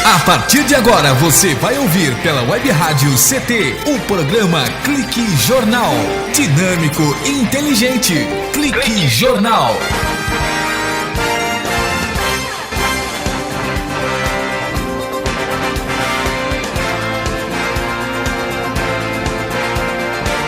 A partir de agora você vai ouvir pela Web Rádio CT o programa Clique Jornal. Dinâmico e inteligente. Clique Jornal.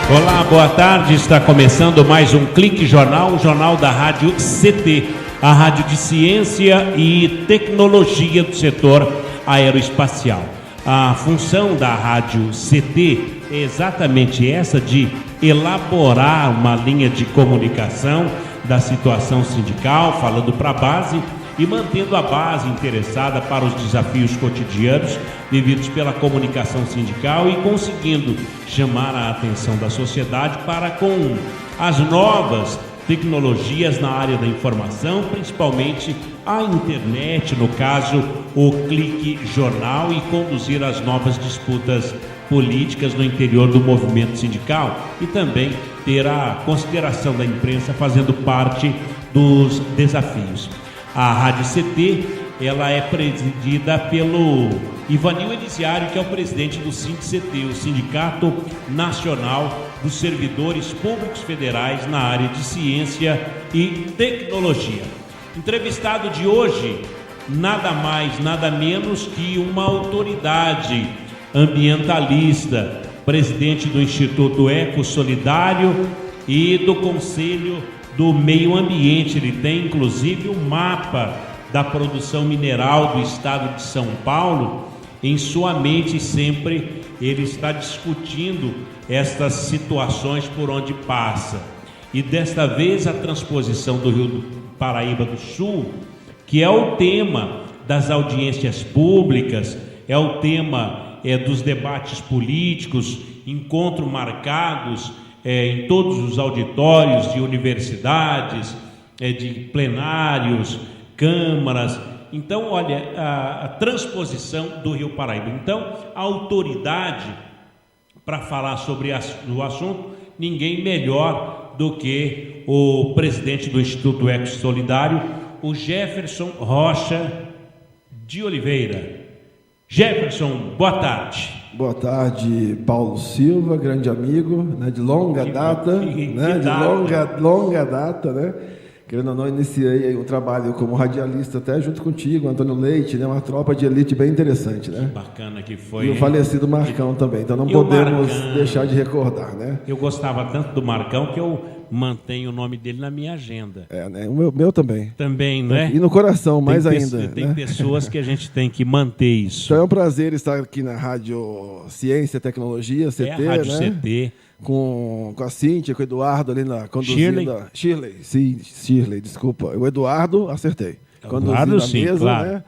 Olá, boa tarde. Está começando mais um Clique Jornal, o jornal da Rádio CT, a rádio de ciência e tecnologia do setor aeroespacial. A função da Rádio CT é exatamente essa, de elaborar uma linha de comunicação da situação sindical, falando para a base e mantendo a base interessada para os desafios cotidianos vividos pela comunicação sindical e conseguindo chamar a atenção da sociedade para com as novas tecnologias na área da informação, principalmente a internet, no caso o Clique Jornal, e conduzir as novas disputas políticas no interior do movimento sindical e também ter a consideração da imprensa fazendo parte dos desafios. A Rádio CT, ela é presidida pelo Ivanil Elisiário, que é o presidente do SINDCT, o Sindicato Nacional dos Servidores Públicos Federais na área de ciência e tecnologia. Entrevistado de hoje, nada mais, nada menos que uma autoridade ambientalista, presidente do Instituto Eco Solidário e do Conselho do Meio Ambiente. Ele tem inclusive um mapa da produção mineral do estado de São Paulo em sua mente. Sempre ele está discutindo estas situações por onde passa. E desta vez a transposição do Rio do Paraíba do Sul, que é o tema das audiências públicas, é o tema dos debates políticos, encontros marcados em todos os auditórios de universidades, de plenários, câmaras. Então, olha, a transposição do Rio Paraíba. Então, a autoridade para falar sobre o assunto, ninguém melhor do que o presidente do Instituto Eco Solidário, o Jefferson Rocha de Oliveira. Jefferson, boa tarde. Boa tarde, Paulo Silva, grande amigo, né, de longa data, longa data, né? Querendo ou não, iniciei um trabalho como radialista até junto contigo, Antônio Leite, né? Uma tropa de elite bem interessante, né? Que bacana que foi. E o falecido Marcão também, então não podemos deixar de recordar, né? Eu gostava tanto do Marcão que eu mantenho o nome dele na minha agenda. Né? O meu também. Também, né? E no coração, mais ainda. Tem pessoas que a gente tem que manter isso. Então é um prazer estar aqui na Rádio Ciência e Tecnologia, CT, a Rádio né? CT. Com a Cíntia, com o Eduardo ali na conduzindo. Shirley, desculpa. O Eduardo, acertei. Conduzindo a mesa, claro. Né?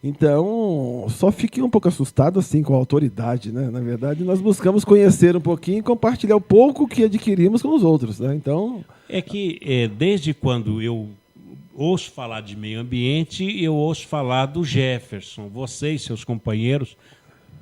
Então, só fiquei um pouco assustado assim com a autoridade, né? Na verdade, nós buscamos conhecer um pouquinho e compartilhar o pouco que adquirimos com os outros, né? Então, é que desde quando eu ouço falar de meio ambiente, eu ouço falar do Jefferson, você e seus companheiros,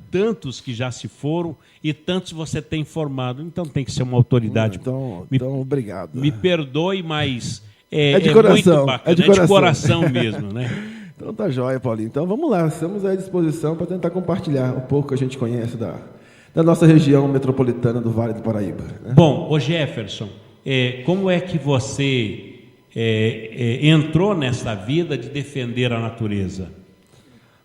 tantos que já se foram e tantos você tem formado. Então tem que ser uma autoridade. Então obrigado. Me perdoe, mas é de coração, muito bacana, é de coração mesmo, né? Então tá jóia, Paulinho. Então vamos lá, estamos à disposição para tentar compartilhar um pouco que a gente conhece da nossa região metropolitana do Vale do Paraíba. Né? Bom, ô Jefferson, como é que você entrou nessa vida de defender a natureza?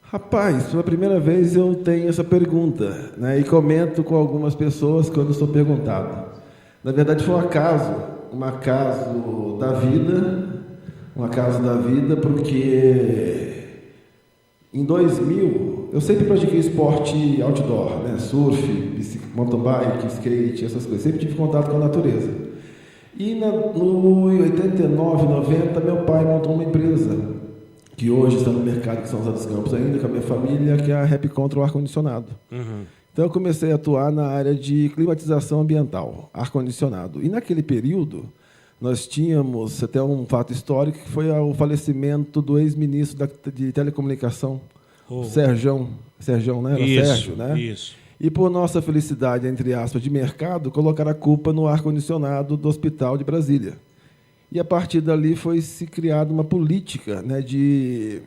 Rapaz, pela primeira vez eu tenho essa pergunta, né? E comento com algumas pessoas quando sou perguntado. Na verdade foi um acaso da vida, porque em 2000 eu sempre pratiquei esporte outdoor, né? Surf, mountain bike, skate, essas coisas. Sempre tive contato com a natureza. E no 89, 90, meu pai montou uma empresa que hoje está no mercado de São José dos Campos ainda, com a minha família, que é a Rep Control Ar-Condicionado. Uhum. Então eu comecei a atuar na área de climatização ambiental, ar-condicionado. E naquele período, nós tínhamos até um fato histórico, que foi o falecimento do ex-ministro de telecomunicação, Serjão, né? Era isso, Sérgio, né? Isso. E por nossa felicidade, entre aspas, de mercado, colocar a culpa no ar-condicionado do Hospital de Brasília. E a partir dali foi se criada uma política, né, de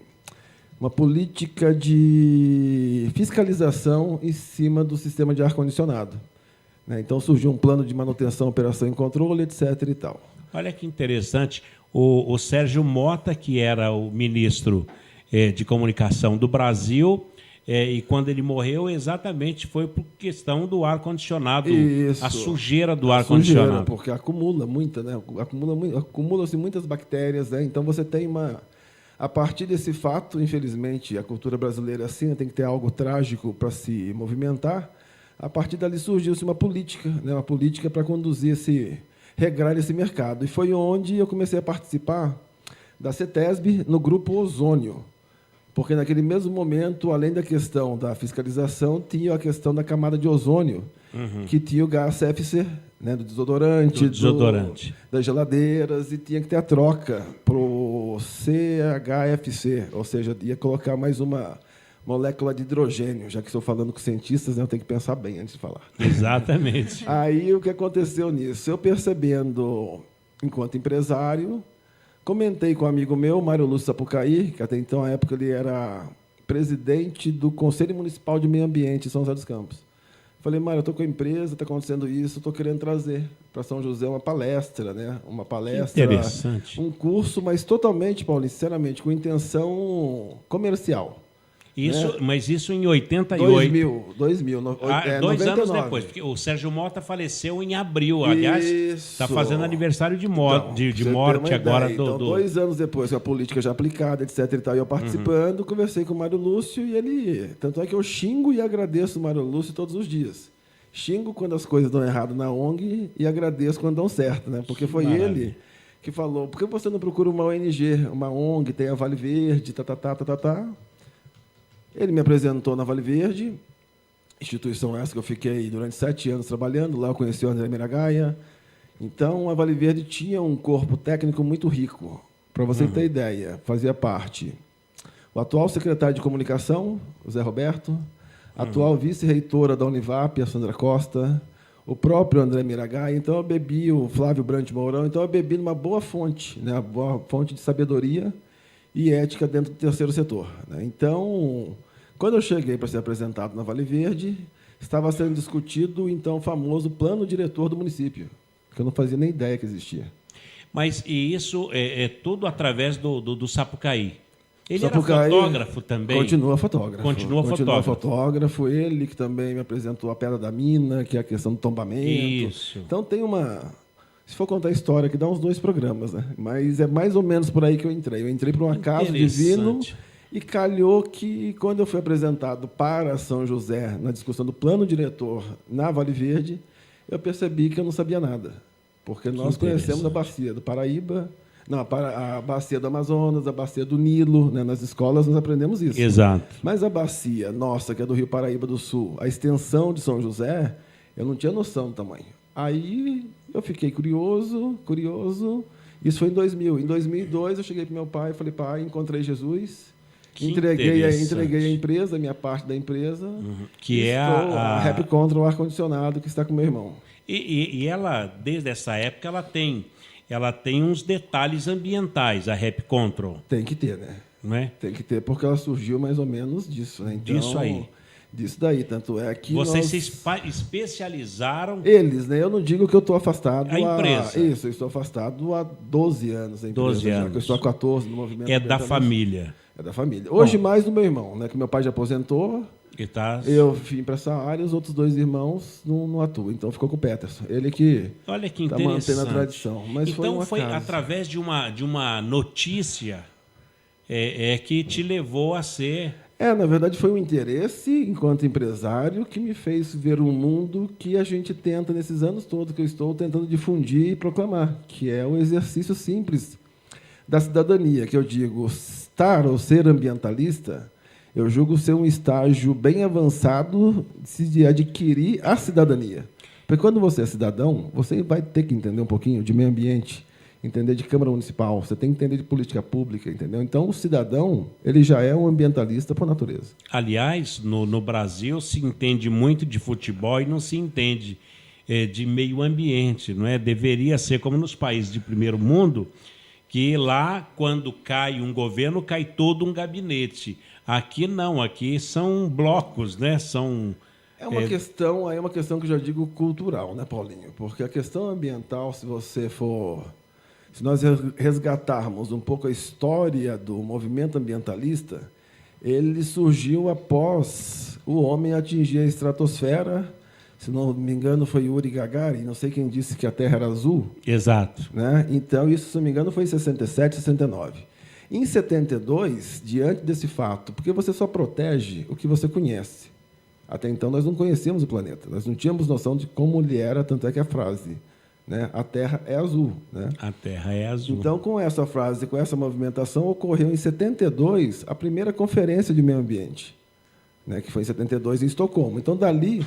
uma política de fiscalização em cima do sistema de ar-condicionado. Então, surgiu um plano de manutenção, operação e controle, etc. e tal. Olha que interessante. O Sérgio Mota, que era o ministro de Comunicação do Brasil, e quando ele morreu, exatamente foi por questão do ar-condicionado, a sujeira do ar-condicionado. Porque acumula muita, né? Acumula-se muitas bactérias, né? Então, você tem a partir desse fato, infelizmente, a cultura brasileira assim, tem que ter algo trágico para se movimentar. A partir dali surgiu-se uma política, né? Uma política para conduzir regrar esse mercado. E foi onde eu comecei a participar da CETESB no grupo Ozônio, porque naquele mesmo momento, além da questão da fiscalização, tinha a questão da camada de ozônio, que tinha o gás CFC, né, do desodorante, das geladeiras, e tinha que ter a troca para o CHFC, ou seja, ia colocar mais uma molécula de hidrogênio, já que estou falando com cientistas, né, eu tenho que pensar bem antes de falar. Exatamente. Aí, o que aconteceu nisso? Eu percebendo, enquanto empresário, comentei com um amigo meu, Mário Lúcio Sapucaí, que até então, na época, ele era presidente do Conselho Municipal de Meio Ambiente em São José dos Campos. Falei, Mário, eu estou com a empresa, está acontecendo isso, estou querendo trazer para São José uma palestra, né? Uma palestra, interessante. Um curso, mas totalmente, Paulinho, sinceramente, com intenção comercial. Isso, né? Mas isso em 88. 2000, 2 anos depois, porque o Sérgio Mota faleceu em abril. Aliás, está fazendo aniversário de morte agora. Então, 2 anos depois, com a política já aplicada, etc. E tal, eu participando, conversei com o Mário Lúcio e ele... Tanto é que eu xingo e agradeço o Mário Lúcio todos os dias. Xingo quando as coisas dão errado na ONG e agradeço quando dão certo, né? Porque foi ele que falou, por que você não procura uma ONG, uma ONG, tem a Vale Verde, Ele me apresentou na Vale Verde, instituição essa que eu fiquei durante 7 anos trabalhando. Lá eu conheci o André Miragaia. Então, a Vale Verde tinha um corpo técnico muito rico. Para você ter ideia, fazia parte o atual secretário de Comunicação, o Zé Roberto, a atual vice-reitora da Univap, a Sandra Costa, o próprio André Miragaia. Então, eu bebi o Flávio Brant Mourão. Então, eu bebi numa boa fonte, né? Uma boa fonte de sabedoria e ética dentro do terceiro setor, né? Então, quando eu cheguei para ser apresentado na Vale Verde, estava sendo discutido então, o famoso plano diretor do município, que eu não fazia nem ideia que existia. Mas e isso é tudo através do Sapucaí? Ele Sapucaí era fotógrafo também? Continua fotógrafo. Continua fotógrafo. Ele que também me apresentou a Pedra da Mina, que é a questão do tombamento. Isso. Então, tem uma... Se for contar a história, que dá uns 2 programas, né? Mas é mais ou menos por aí que eu entrei. Eu entrei por um acaso divino e calhou que, quando eu fui apresentado para São José, na discussão do plano diretor na Vale Verde, eu percebi que eu não sabia nada. Porque nós conhecemos a bacia do Paraíba, a bacia do Amazonas, a bacia do Nilo, né? Nas escolas nós aprendemos isso. Exato. Mas a bacia nossa, que é do Rio Paraíba do Sul, a extensão de São José, eu não tinha noção do tamanho. Aí eu fiquei curioso. Isso foi em 2000. Em 2002, eu cheguei para meu pai e falei, pai, encontrei Jesus, entreguei a empresa, a minha parte da empresa, que é a Rap Control ar-condicionado, que está com meu irmão. E ela, desde essa época, ela tem uns detalhes ambientais, a Rap Control. Tem que ter, né? Não é? Tem que ter, porque ela surgiu mais ou menos disso, né? Então, disso daí, tanto é que vocês se especializaram... Eles, né? Eu não digo que eu estou afastado... A empresa. Isso, eu estou afastado há 12 anos. 12 anos. Já, que eu estou há 14 no movimento... É da família. É da família. Hoje, mais do meu irmão, né? Que meu pai já aposentou. Eu vim para essa área, os outros 2 irmãos não atuam. Então, ficou com o Peterson. Ele que está mantendo a tradição. Mas então, foi através de uma notícia que te levou a ser... Na verdade, foi um interesse, enquanto empresário, que me fez ver um mundo que a gente tenta, nesses anos todos que eu estou tentando difundir e proclamar, que é o exercício simples da cidadania, que eu digo, estar ou ser ambientalista, eu julgo ser um estágio bem avançado de adquirir a cidadania. Porque quando você é cidadão, você vai ter que entender um pouquinho de meio ambiente, entender de Câmara Municipal, você tem que entender de política pública, entendeu? Então, o cidadão, ele já é um ambientalista por natureza. Aliás, no Brasil se entende muito de futebol e não se entende de meio ambiente, não é? Deveria ser como nos países de primeiro mundo, que lá, quando cai um governo, cai todo um gabinete. Aqui não, aqui são blocos, né? É uma questão que eu já digo cultural, né, Paulinho? Porque a questão ambiental, se nós resgatarmos um pouco a história do movimento ambientalista, ele surgiu após o homem atingir a estratosfera. Se não me engano, foi Yuri Gagarin, não sei quem disse que a Terra era azul. Exato. Né? Então, isso, se não me engano, foi em 67, 69. Em 72, diante desse fato, porque você só protege o que você conhece. Até então, nós não conhecíamos o planeta, nós não tínhamos noção de como ele era, tanto é que a frase, né, a Terra é azul. Né? A Terra é azul. Então, com essa frase, com essa movimentação, ocorreu em 72 a primeira conferência de meio ambiente, né, que foi em 72 em Estocolmo. Então, dali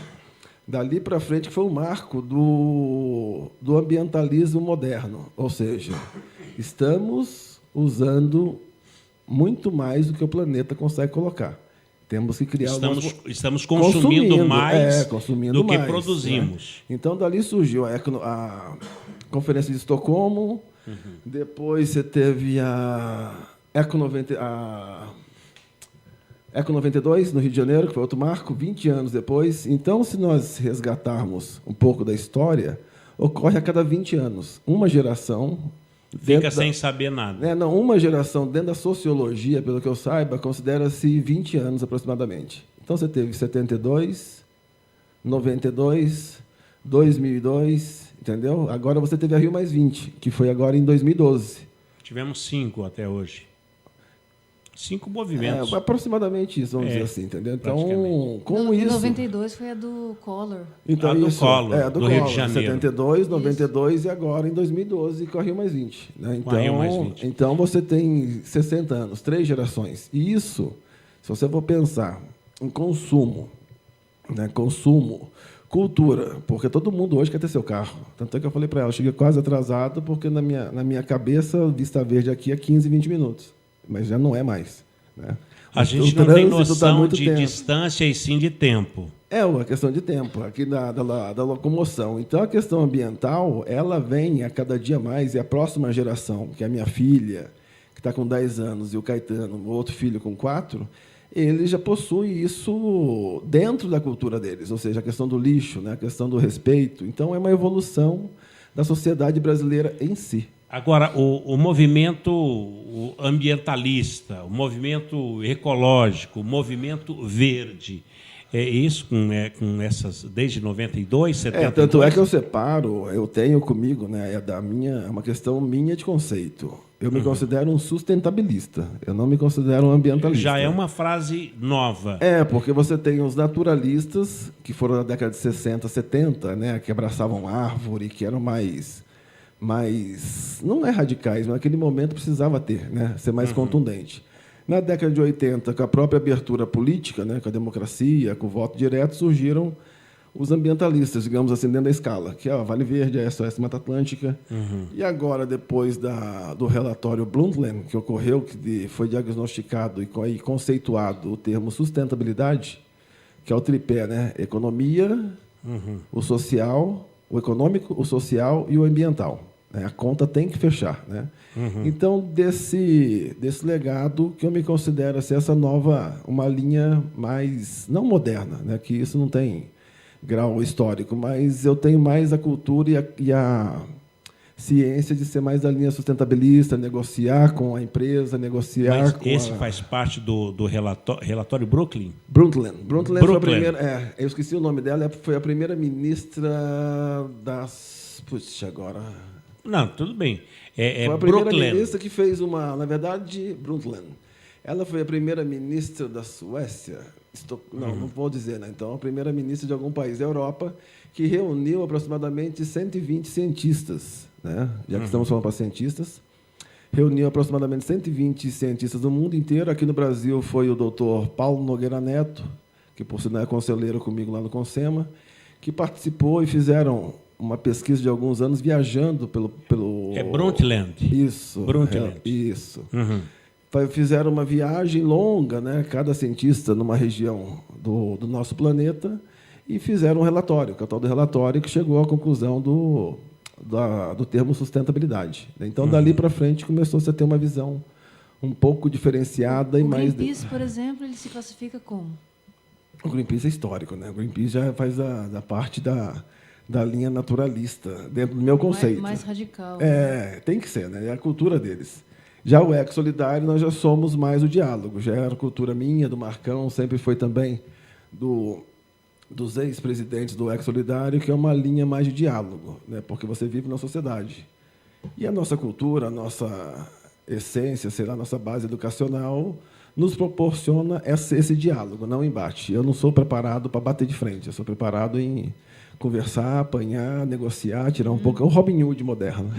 para frente, que foi o marco do ambientalismo moderno. Ou seja, estamos usando muito mais do que o planeta consegue colocar. Temos que criar... Estamos consumindo mais do que mais, produzimos. Né? Então, dali surgiu a Conferência de Estocolmo, depois você teve a Eco 92, no Rio de Janeiro, que foi outro marco, 20 anos depois. Então, se nós resgatarmos um pouco da história, ocorre a cada 20 anos. Uma geração... Fica sem saber nada. Não, uma geração dentro da sociologia, pelo que eu saiba, considera-se 20 anos aproximadamente. Então, você teve 72, 92, 2002, entendeu? Agora você teve a Rio Mais 20, que foi agora em 2012. Tivemos 5 até hoje. 5 movimentos. Aproximadamente isso, vamos dizer assim, entendeu? Então, com isso... 92 foi a do Collor. Então, a do Collor, do Rio Collor, de Janeiro. 72, 92 e agora em 2012 com a Rio Mais 20. Né? Então, com a Rio Mais 20. Então, você tem 60 anos, 3 gerações. E isso, se você for pensar em consumo, né? Consumo, cultura, porque todo mundo hoje quer ter seu carro. Tanto é que eu falei para ela, eu cheguei quase atrasado, porque na minha cabeça, Vista Verde aqui é 15, 20 minutos. Mas já não é mais. Né? A gente não tem noção de distância e sim de tempo. É uma questão de tempo, aqui da locomoção. Então, a questão ambiental, ela vem a cada dia mais, e a próxima geração, que é a minha filha, que está com 10 anos, e o Caetano, o outro filho com 4, eles já possuem isso dentro da cultura deles, ou seja, a questão do lixo, né? A questão do respeito. Então, é uma evolução da sociedade brasileira em si. Agora, o movimento ambientalista, o movimento ecológico, o movimento verde, é isso com essas, desde 92, 72? Tanto é que eu separo, eu tenho comigo, né, é uma questão minha de conceito. Eu me considero um sustentabilista, eu não me considero um ambientalista. Já é uma frase nova. Porque você tem os naturalistas, que foram na década de 60, 70, né, que abraçavam árvore, que eram mais não é radicais, mas naquele momento precisava ter, né, ser mais contundente. Na década de 80, com a própria abertura política, né, com a democracia, com o voto direto, surgiram os ambientalistas, digamos assim, dentro da escala, que é a Vale Verde, a SOS Mata Atlântica. E agora, depois do relatório Brundtland, que ocorreu, que foi diagnosticado e conceituado o termo sustentabilidade, que é o tripé, né, economia, o social, o econômico, o social e o ambiental. A conta tem que fechar. Né? Então, desse legado, que eu me considero ser essa nova, uma linha mais, não moderna, né? Que isso não tem grau histórico, mas eu tenho mais a cultura e a ciência de ser mais da linha sustentabilista, negociar com a empresa, negociar mas esse faz parte do relatório Brundtland? Brundtland foi a primeira... eu esqueci o nome dela, foi a primeira ministra das... Puxa, agora... Não, tudo bem. Foi a primeira ministra que fez na verdade, Brundtland. Ela foi a primeira ministra da Suécia. Não vou dizer, né? Então, a primeira ministra de algum país da Europa que reuniu aproximadamente 120 cientistas, né? Já que estamos falando para cientistas, reuniu aproximadamente 120 cientistas do mundo inteiro. Aqui no Brasil foi o doutor Paulo Nogueira Neto, que por sinal é conselheiro comigo lá no Consema, que participou e fizeram uma pesquisa de alguns anos viajando pelo... É Brundtland. Isso. Brundtland. Isso. Fizeram uma viagem longa, né, cada cientista numa região do nosso planeta, e fizeram um relatório, que é o tal do relatório, que chegou à conclusão do termo sustentabilidade. Então, dali para frente, começou-se a ter uma visão um pouco diferenciada e mais... O Greenpeace, por exemplo, ele se classifica como? O Greenpeace é histórico, né? O Greenpeace já faz a parte da linha naturalista, dentro do meu conceito. Mais radical. Tem que ser, né? É a cultura deles. Já o Eco Solidário, nós já somos mais o diálogo. Já era a cultura minha, do Marcão, sempre foi também dos ex-presidentes do Eco Solidário, que é uma linha mais de diálogo, né? Porque você vive na sociedade. E a nossa cultura, a nossa essência, sei lá, a nossa base educacional, nos proporciona esse diálogo, não embate. Eu não sou preparado para bater de frente, eu sou preparado em conversar, apanhar, negociar, tirar um pouco. É o Robin Hood moderno.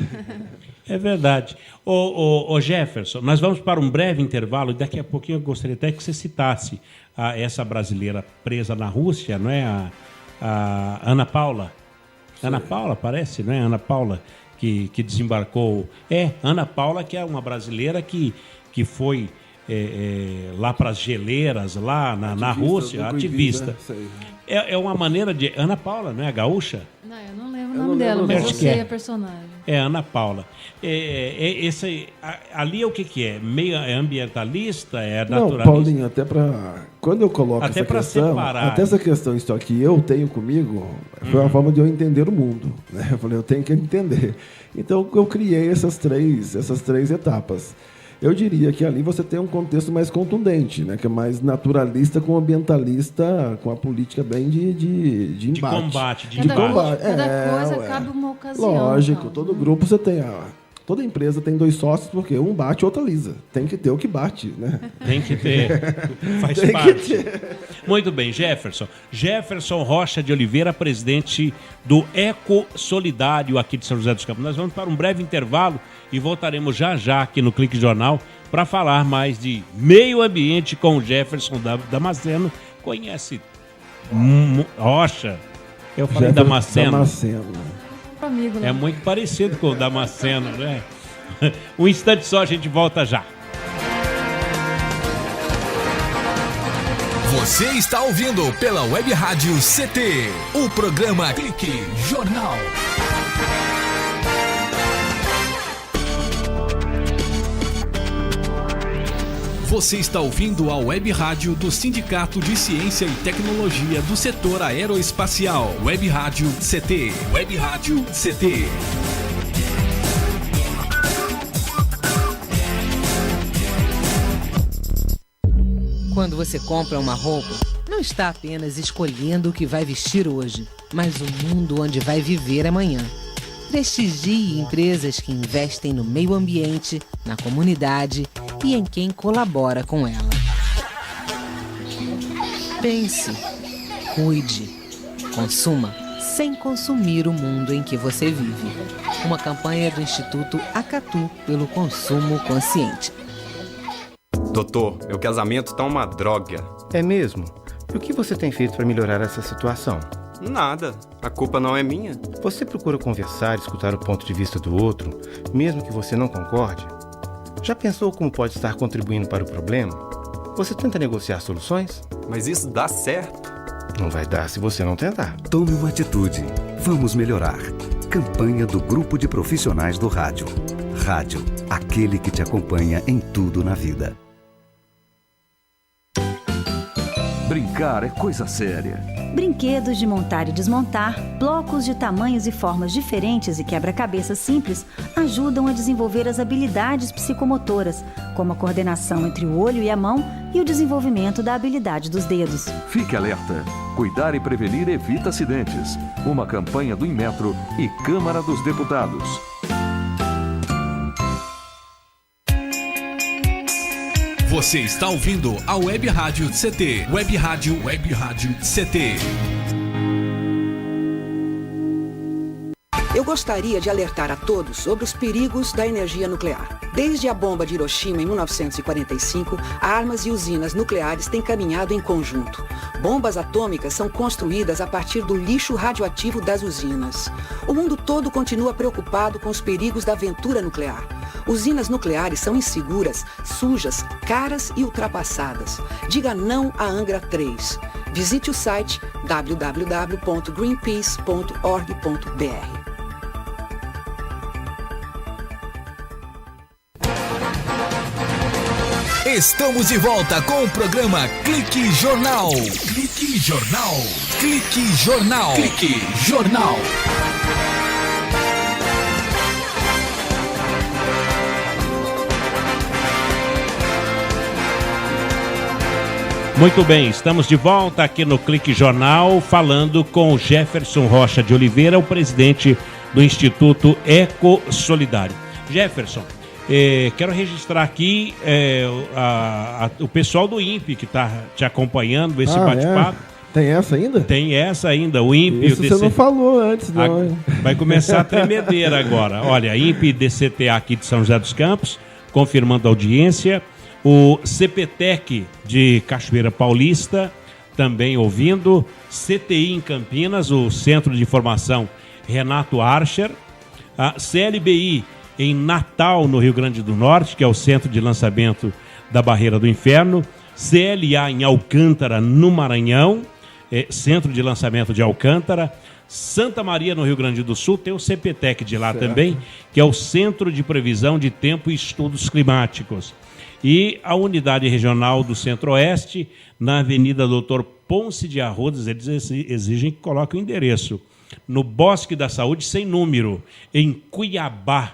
É verdade. Ô Jefferson, nós vamos para um breve intervalo e daqui a pouquinho eu gostaria até que você citasse essa brasileira presa na Rússia, não é? A Ana Paula. Sim. Ana Paula, parece, não é? Ana Paula que desembarcou. Ana Paula, que é uma brasileira que foi lá para as geleiras, lá na Rússia, ativista. É uma maneira de... Ana Paula, não é? Gaúcha? Não, eu não lembro o nome dela, mas eu sei a personagem. É Ana Paula. Ali o que é? Meio ambientalista? É naturalista? Não, Paulinho, até para... Quando eu coloco até essa questão... Separar. Até essa questão que eu tenho comigo, foi uma forma de eu entender o mundo. Né? Eu falei, eu tenho que entender. Então, eu criei essas três etapas. Eu diria que ali você tem um contexto mais contundente, né? Que é mais naturalista com ambientalista, com a política bem de embate. De combate. Cada coisa cabe uma ocasião. Lógico, todo grupo você tem... Toda empresa tem 2 sócios, porque um bate e outro alisa. Tem que ter o que bate, né? Tem que ter. Faz parte. Muito bem, Jefferson. Jefferson Rocha de Oliveira, presidente do Eco Solidário aqui de São José dos Campos. Nós vamos para um breve intervalo e voltaremos já aqui no Clique Jornal para falar mais de meio ambiente com o Jefferson Damasceno. Conhece Rocha? Eu falei Damasceno. Amigo, né? É muito parecido com o Damasceno, né? Um instante só, a gente volta já. Você está ouvindo pela Web Rádio CT, o programa Clique Jornal. Você está ouvindo a Web Rádio do Sindicato de Ciência e Tecnologia do Setor Aeroespacial. Web Rádio CT. Web Rádio CT. Quando você compra uma roupa, não está apenas escolhendo o que vai vestir hoje, mas o mundo onde vai viver amanhã. Prestigie empresas que investem no meio ambiente, na comunidade e em quem colabora com ela. Pense, cuide, consuma sem consumir o mundo em que você vive. Uma campanha do Instituto Acatu pelo consumo consciente. Doutor, meu casamento tá uma droga. É mesmo? E o que você tem feito para melhorar essa situação? Nada. A culpa não é minha. Você procura conversar, escutar o ponto de vista do outro, mesmo que você não concorde? Já pensou como pode estar contribuindo para o problema? Você tenta negociar soluções? Mas isso dá certo? Não vai dar se você não tentar. Tome uma atitude. Vamos melhorar. Campanha do Grupo de Profissionais do Rádio. Rádio, aquele que te acompanha em tudo na vida. Brincar é coisa séria. Brinquedos de montar e desmontar, blocos de tamanhos e formas diferentes e quebra-cabeças simples ajudam a desenvolver as habilidades psicomotoras, como a coordenação entre o olho e a mão e o desenvolvimento da habilidade dos dedos. Fique alerta. Cuidar e prevenir evita acidentes. Uma campanha do Inmetro e Câmara dos Deputados. Você está ouvindo a Web Rádio CT. Web Rádio CT. Eu gostaria de alertar a todos sobre os perigos da energia nuclear. Desde a bomba de Hiroshima em 1945, armas e usinas nucleares têm caminhado em conjunto. Bombas atômicas são construídas a partir do lixo radioativo das usinas. O mundo todo continua preocupado com os perigos da aventura nuclear. Usinas nucleares são inseguras, sujas, caras e ultrapassadas. Diga não à Angra 3. Visite o site www.greenpeace.org.br. Estamos de volta com o programa Clique Jornal. Clique Jornal. Clique Jornal. Clique Jornal. Muito bem, estamos de volta aqui no Clique Jornal, falando com o Jefferson Rocha de Oliveira, o presidente do Instituto Eco Solidário. Jefferson, quero registrar aqui o pessoal do INPE que está te acompanhando, esse bate-papo. Tem essa ainda? Tem essa ainda, o INPE... Isso você não falou antes, não. Vai começar a tremedeira agora. Olha, INPE e DCTA aqui de São José dos Campos, confirmando a audiência. O CPTEC de Cachoeira Paulista, também ouvindo. CTI em Campinas, o Centro de Informação Renato Archer. A CLBI em Natal, no Rio Grande do Norte, que é o Centro de Lançamento da Barreira do Inferno. CLA em Alcântara, no Maranhão, Centro de Lançamento de Alcântara. Santa Maria, no Rio Grande do Sul, tem o CPTEC de lá também, que é o Centro de Previsão de Tempo e Estudos Climáticos. E a unidade regional do Centro-Oeste, na Avenida Doutor Ponce de Arrodas, eles exigem que coloque o endereço. No Bosque da Saúde, sem número, em Cuiabá,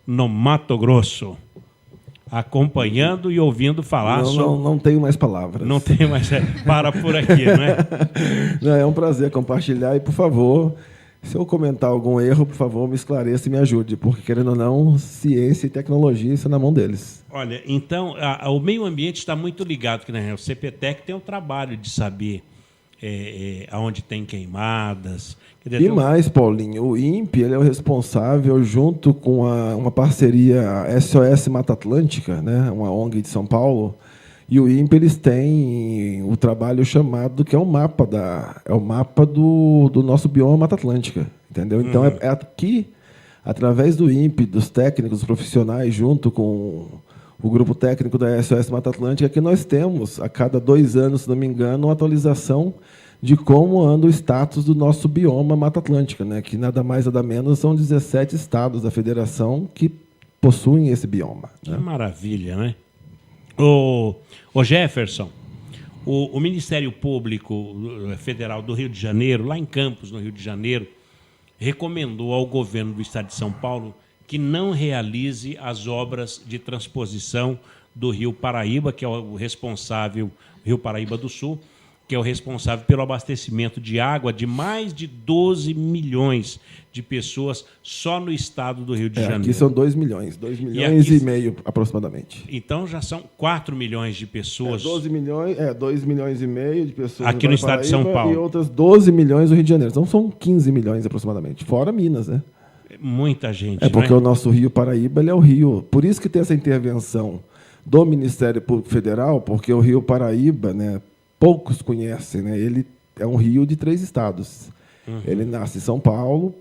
no Mato Grosso. Acompanhando e ouvindo falar sobre... Não tenho mais palavras. Não tenho mais... Para por aqui, não é? Não, é um prazer compartilhar e, por favor... Se eu comentar algum erro, por favor, me esclareça e me ajude, porque, querendo ou não, ciência e tecnologia, isso é na mão deles. Olha, então, o meio ambiente está muito ligado, né? O CPTEC tem o trabalho de saber aonde tem queimadas. E mais, Paulinho, o INPE ele é o responsável, junto com uma parceria SOS Mata Atlântica, né? Uma ONG de São Paulo, e o INPE eles têm o trabalho chamado, que é o mapa do nosso bioma Mata Atlântica, entendeu? Então é aqui, através do INPE, dos técnicos, dos profissionais, junto com o grupo técnico da SOS Mata Atlântica, que nós temos, a cada 2 anos, se não me engano, uma atualização de como anda o status do nosso bioma Mata Atlântica, né? Que nada mais, nada menos, são 17 estados da federação que possuem esse bioma. Né? Que maravilha, né? O Jefferson, o Ministério Público Federal do Rio de Janeiro, lá em Campos, no Rio de Janeiro, recomendou ao governo do Estado de São Paulo que não realize as obras de transposição do Rio Paraíba, que é o responsável, Rio Paraíba do Sul, que é o responsável pelo abastecimento de água de mais de 12 milhões de pessoas só no estado do Rio de Janeiro. Aqui são 2 milhões, 2 milhões e meio aproximadamente. Então já são 4 milhões de pessoas. 2 milhões e meio de pessoas aqui no estado de São Paulo. E outras 12 milhões no Rio de Janeiro. Então são 15 milhões aproximadamente, fora Minas, né? Muita gente. Porque o nosso Rio Paraíba ele é o rio. Por isso que tem essa intervenção do Ministério Público Federal, porque o Rio Paraíba, né, poucos conhecem, né? Ele é um rio de 3 estados. Ele nasce em São Paulo,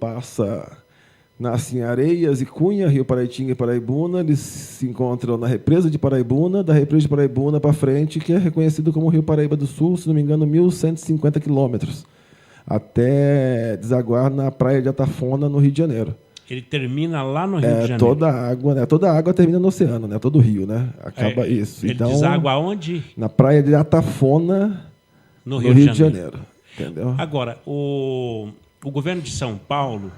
nasce em Areias e Cunha, Rio Paraitinga e Paraibuna. Eles se encontram na represa de Paraibuna, da represa de Paraibuna para frente, que é reconhecido como Rio Paraíba do Sul, se não me engano, 1.150 quilômetros, até desaguar na praia de Atafona, no Rio de Janeiro. Ele termina lá no Rio de Janeiro. Toda a água termina no oceano, né? Todo o rio, né? Acaba isso. Ele deságua aonde? Na praia de Atafona, no Rio de Janeiro. Entendeu? Agora, o governo de São Paulo,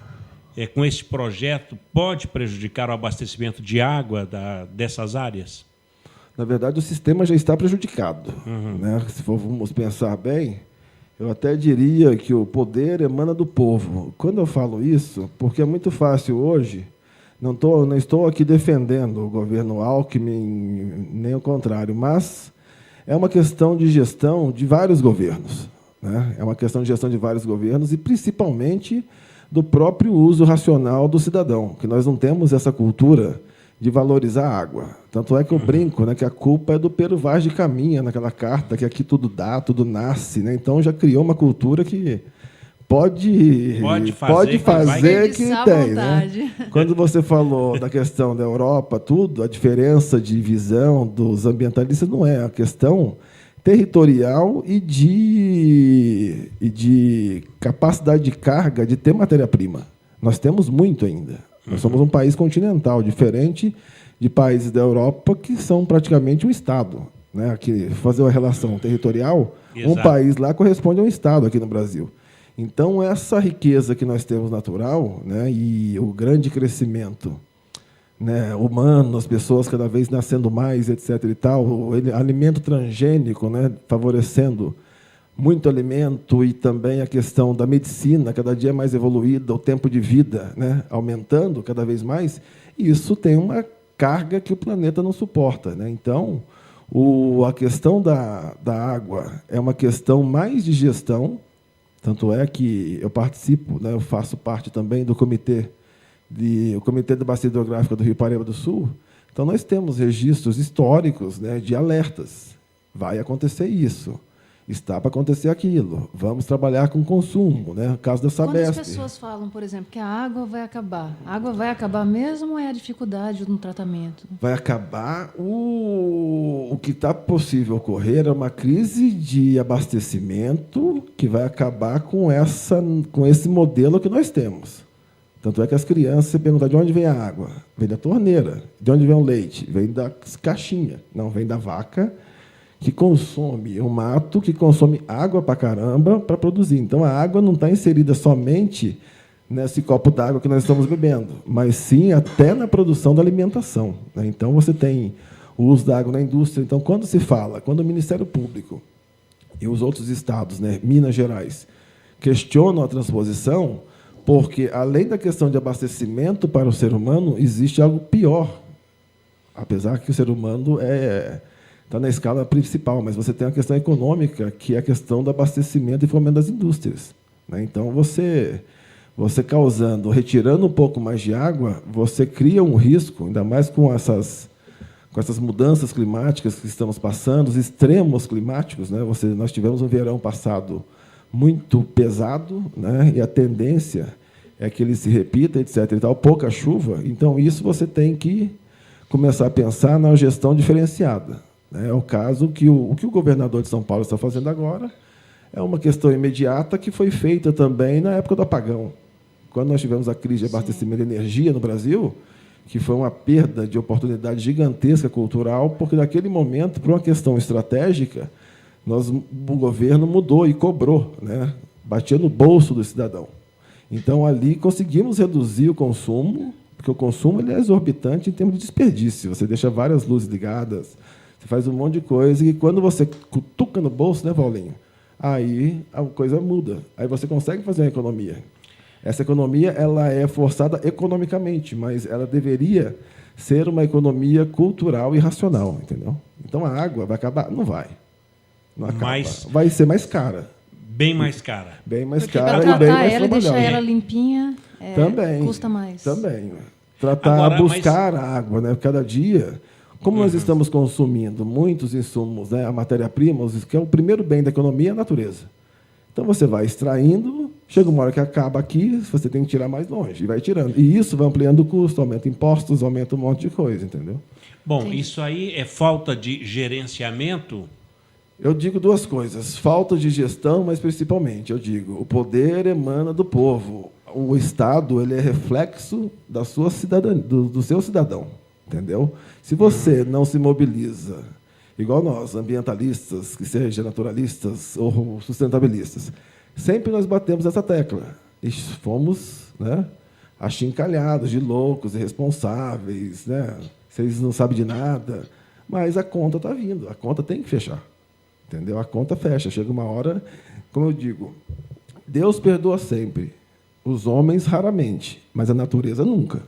com esse projeto, pode prejudicar o abastecimento de água dessas áreas? Na verdade, o sistema já está prejudicado. Né? Se formos pensar bem, eu até diria que o poder emana do povo. Quando eu falo isso, porque é muito fácil hoje, não estou aqui defendendo o governo Alckmin, nem o contrário, mas é uma questão de gestão de vários governos. Né? É uma questão de gestão de vários governos e, principalmente, do próprio uso racional do cidadão, que nós não temos essa cultura de valorizar a água. Tanto é que eu brinco, né, que a culpa é do Pero Vaz de Caminha, naquela carta, que aqui tudo dá, tudo nasce. Né? Então, já criou uma cultura que pode fazer que tem. Né? Quando você falou da questão da Europa, a diferença de visão dos ambientalistas não é a questão territorial e de capacidade de carga de ter matéria-prima. Nós temos muito ainda. Nós somos um país continental, diferente de países da Europa que são praticamente um Estado. Né? Aqui, fazer uma relação territorial, Exato. Um país lá corresponde a um Estado aqui no Brasil. Então, essa riqueza que nós temos natural, né, e o grande crescimento, né, humano, as pessoas cada vez nascendo mais, etc. e tal, o alimento transgênico, né, favorecendo muito alimento, e também a questão da medicina, cada dia mais evoluída, o tempo de vida, né, aumentando cada vez mais, e isso tem uma carga que o planeta não suporta. Né? Então, a questão da água é uma questão mais de gestão, tanto é que eu participo, né, eu faço parte também do Comitê da Bacia Hidrográfica do Rio Paraíba do Sul. Então, nós temos registros históricos, né, de alertas. Vai acontecer isso. Está para acontecer aquilo. Vamos trabalhar com consumo, né? No caso da Sabesp. Quando as pessoas falam, por exemplo, que a água vai acabar, a água vai acabar mesmo ou é a dificuldade no tratamento? Vai acabar. O que está possível ocorrer é uma crise de abastecimento que vai acabar com esse modelo que nós temos. Tanto é que as crianças, você pergunta de onde vem a água? Vem da torneira. De onde vem o leite? Vem da caixinha. Não, vem da vaca, que consome o mato, que consome água para caramba para produzir. Então, a água não está inserida somente nesse copo d'água que nós estamos bebendo, mas sim até na produção da alimentação. Né? Então, você tem o uso da água na indústria. Então, quando o Ministério Público e os outros estados, né, Minas Gerais, questionam a transposição, porque, além da questão de abastecimento para o ser humano, existe algo pior. Apesar que o ser humano está na escala principal, mas você tem a questão econômica, que é a questão do abastecimento e fomento das indústrias. Né? Então, você retirando um pouco mais de água, você cria um risco, ainda mais com essas mudanças climáticas que estamos passando, os extremos climáticos. Né? Nós tivemos um verão passado muito pesado, né? E a tendência é que ele se repita, etc. E tal, pouca chuva. Então, isso você tem que começar a pensar na gestão diferenciada. É o caso que o governador de São Paulo está fazendo agora é uma questão imediata que foi feita também na época do apagão. Quando nós tivemos a crise de abastecimento de energia no Brasil, que foi uma perda de oportunidade gigantesca cultural, porque, naquele momento, por uma questão estratégica, o governo mudou e cobrou, né? Batia no bolso do cidadão. Então, ali, conseguimos reduzir o consumo, porque o consumo ele é exorbitante em termos de desperdício. Você deixa várias luzes ligadas, você faz um monte de coisa, e quando você cutuca no bolso, né, Paulinho? Aí a coisa muda. Aí você consegue fazer uma economia. Essa economia ela é forçada economicamente, mas ela deveria ser uma economia cultural e racional, entendeu? Então, a água vai acabar? Não vai. Não acaba. Vai ser mais cara. Bem mais cara. Bem mais porque cara para e bem mais ela e deixar ela limpinha também, custa mais. Também. Buscar a água, né? Cada dia. Como nós estamos consumindo muitos insumos, né? A matéria-prima, que é o primeiro bem da economia, é a natureza. Então, você vai extraindo, chega uma hora que acaba aqui, você tem que tirar mais longe, e vai tirando. E isso vai ampliando o custo, aumenta impostos, aumenta um monte de coisa, entendeu? Bom, sim. Isso aí é falta de gerenciamento? Eu digo duas coisas. Falta de gestão, mas, principalmente, eu digo, o poder emana do povo. O Estado ele é reflexo da sua do seu cidadão, entendeu? Se você não se mobiliza, igual nós, ambientalistas, que seja naturalistas ou sustentabilistas, sempre nós batemos essa tecla. E fomos, né, achincalhados de loucos, irresponsáveis, né? Vocês não sabem de nada. Mas a conta está vindo, a conta tem que fechar. Entendeu? A conta fecha. Chega uma hora, como eu digo, Deus perdoa sempre, os homens raramente, mas a natureza nunca.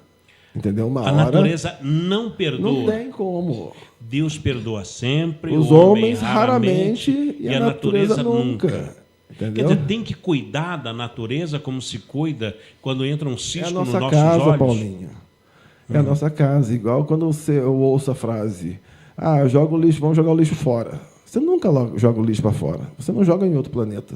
Entendeu? A natureza não perdoa. Não tem como. Deus perdoa sempre, os homens raramente e a natureza nunca. Entendeu? Quer dizer, tem que cuidar da natureza como se cuida quando entra um cisco nos nossos casa, olhos. Paulinho. É a nossa casa. Igual quando eu ouço a frase, joga o lixo, vamos jogar o lixo fora. Você nunca joga o lixo para fora. Você não joga em outro planeta.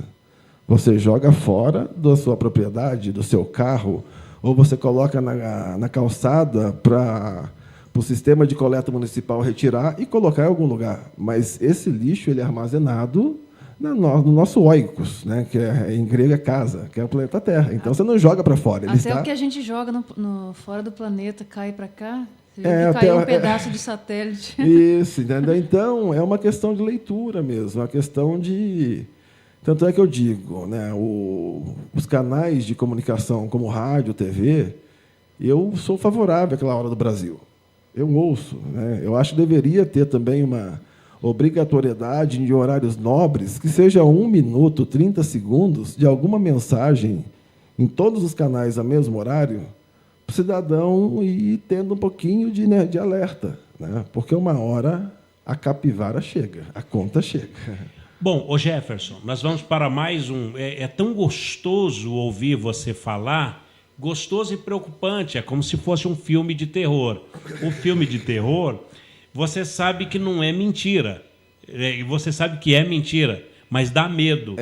Você joga fora da sua propriedade, do seu carro, ou você coloca na calçada para o sistema de coleta municipal retirar e colocar em algum lugar. Mas esse lixo ele é armazenado no nosso oikos, né, que em grego é casa, que é o planeta Terra. Então, você não joga para fora. Até o que a gente joga fora do planeta cai para cá. Caiu um pedaço de satélite. Isso, entendeu? Então, é uma questão de leitura mesmo, uma questão de... Tanto é que eu digo, né, os canais de comunicação como rádio, TV, eu sou favorável àquela hora do Brasil. Eu ouço. Né? Eu acho que deveria ter também uma obrigatoriedade de horários nobres, que seja 1 minuto, 30 segundos, de alguma mensagem em todos os canais ao mesmo horário, para o cidadão ir tendo um pouquinho de alerta. Né? Porque uma hora a capivara chega, a conta chega. Bom, ô Jefferson, nós vamos para mais um... É tão gostoso ouvir você falar, gostoso e preocupante, é como se fosse um filme de terror. O filme de terror, você sabe que não é mentira, você sabe que é mentira, mas dá medo.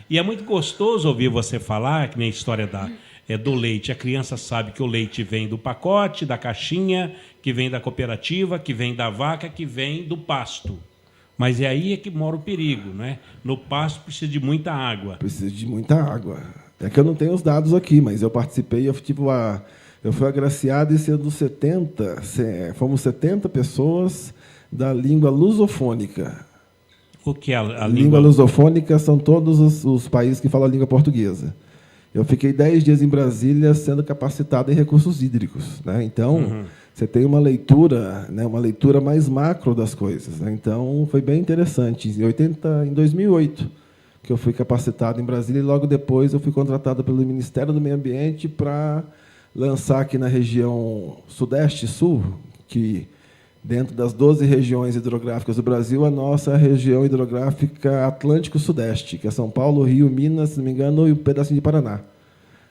E é muito gostoso ouvir você falar, que nem a história do leite. A criança sabe que o leite vem do pacote, da caixinha, que vem da cooperativa, que vem da vaca, que vem do pasto. Mas é aí que mora o perigo, né? No pasto precisa de muita água. Precisa de muita água. É que eu não tenho os dados aqui, mas eu participei, eu fui agraciado em ser dos 70, fomos 70 pessoas da língua lusofônica. O que é a língua lusofônica? São todos os países que falam a língua portuguesa. Eu fiquei 10 dias em Brasília sendo capacitado em recursos hídricos. Né? Então, você tem uma leitura, né, uma leitura mais macro das coisas. Né? Então, foi bem interessante. Em 2008, que eu fui capacitado em Brasília, e logo depois eu fui contratado pelo Ministério do Meio Ambiente para lançar aqui na região Sudeste e Sul, que, dentro das 12 regiões hidrográficas do Brasil, a nossa região hidrográfica Atlântico-Sudeste, que é São Paulo, Rio, Minas, se não me engano, e um pedacinho de Paraná.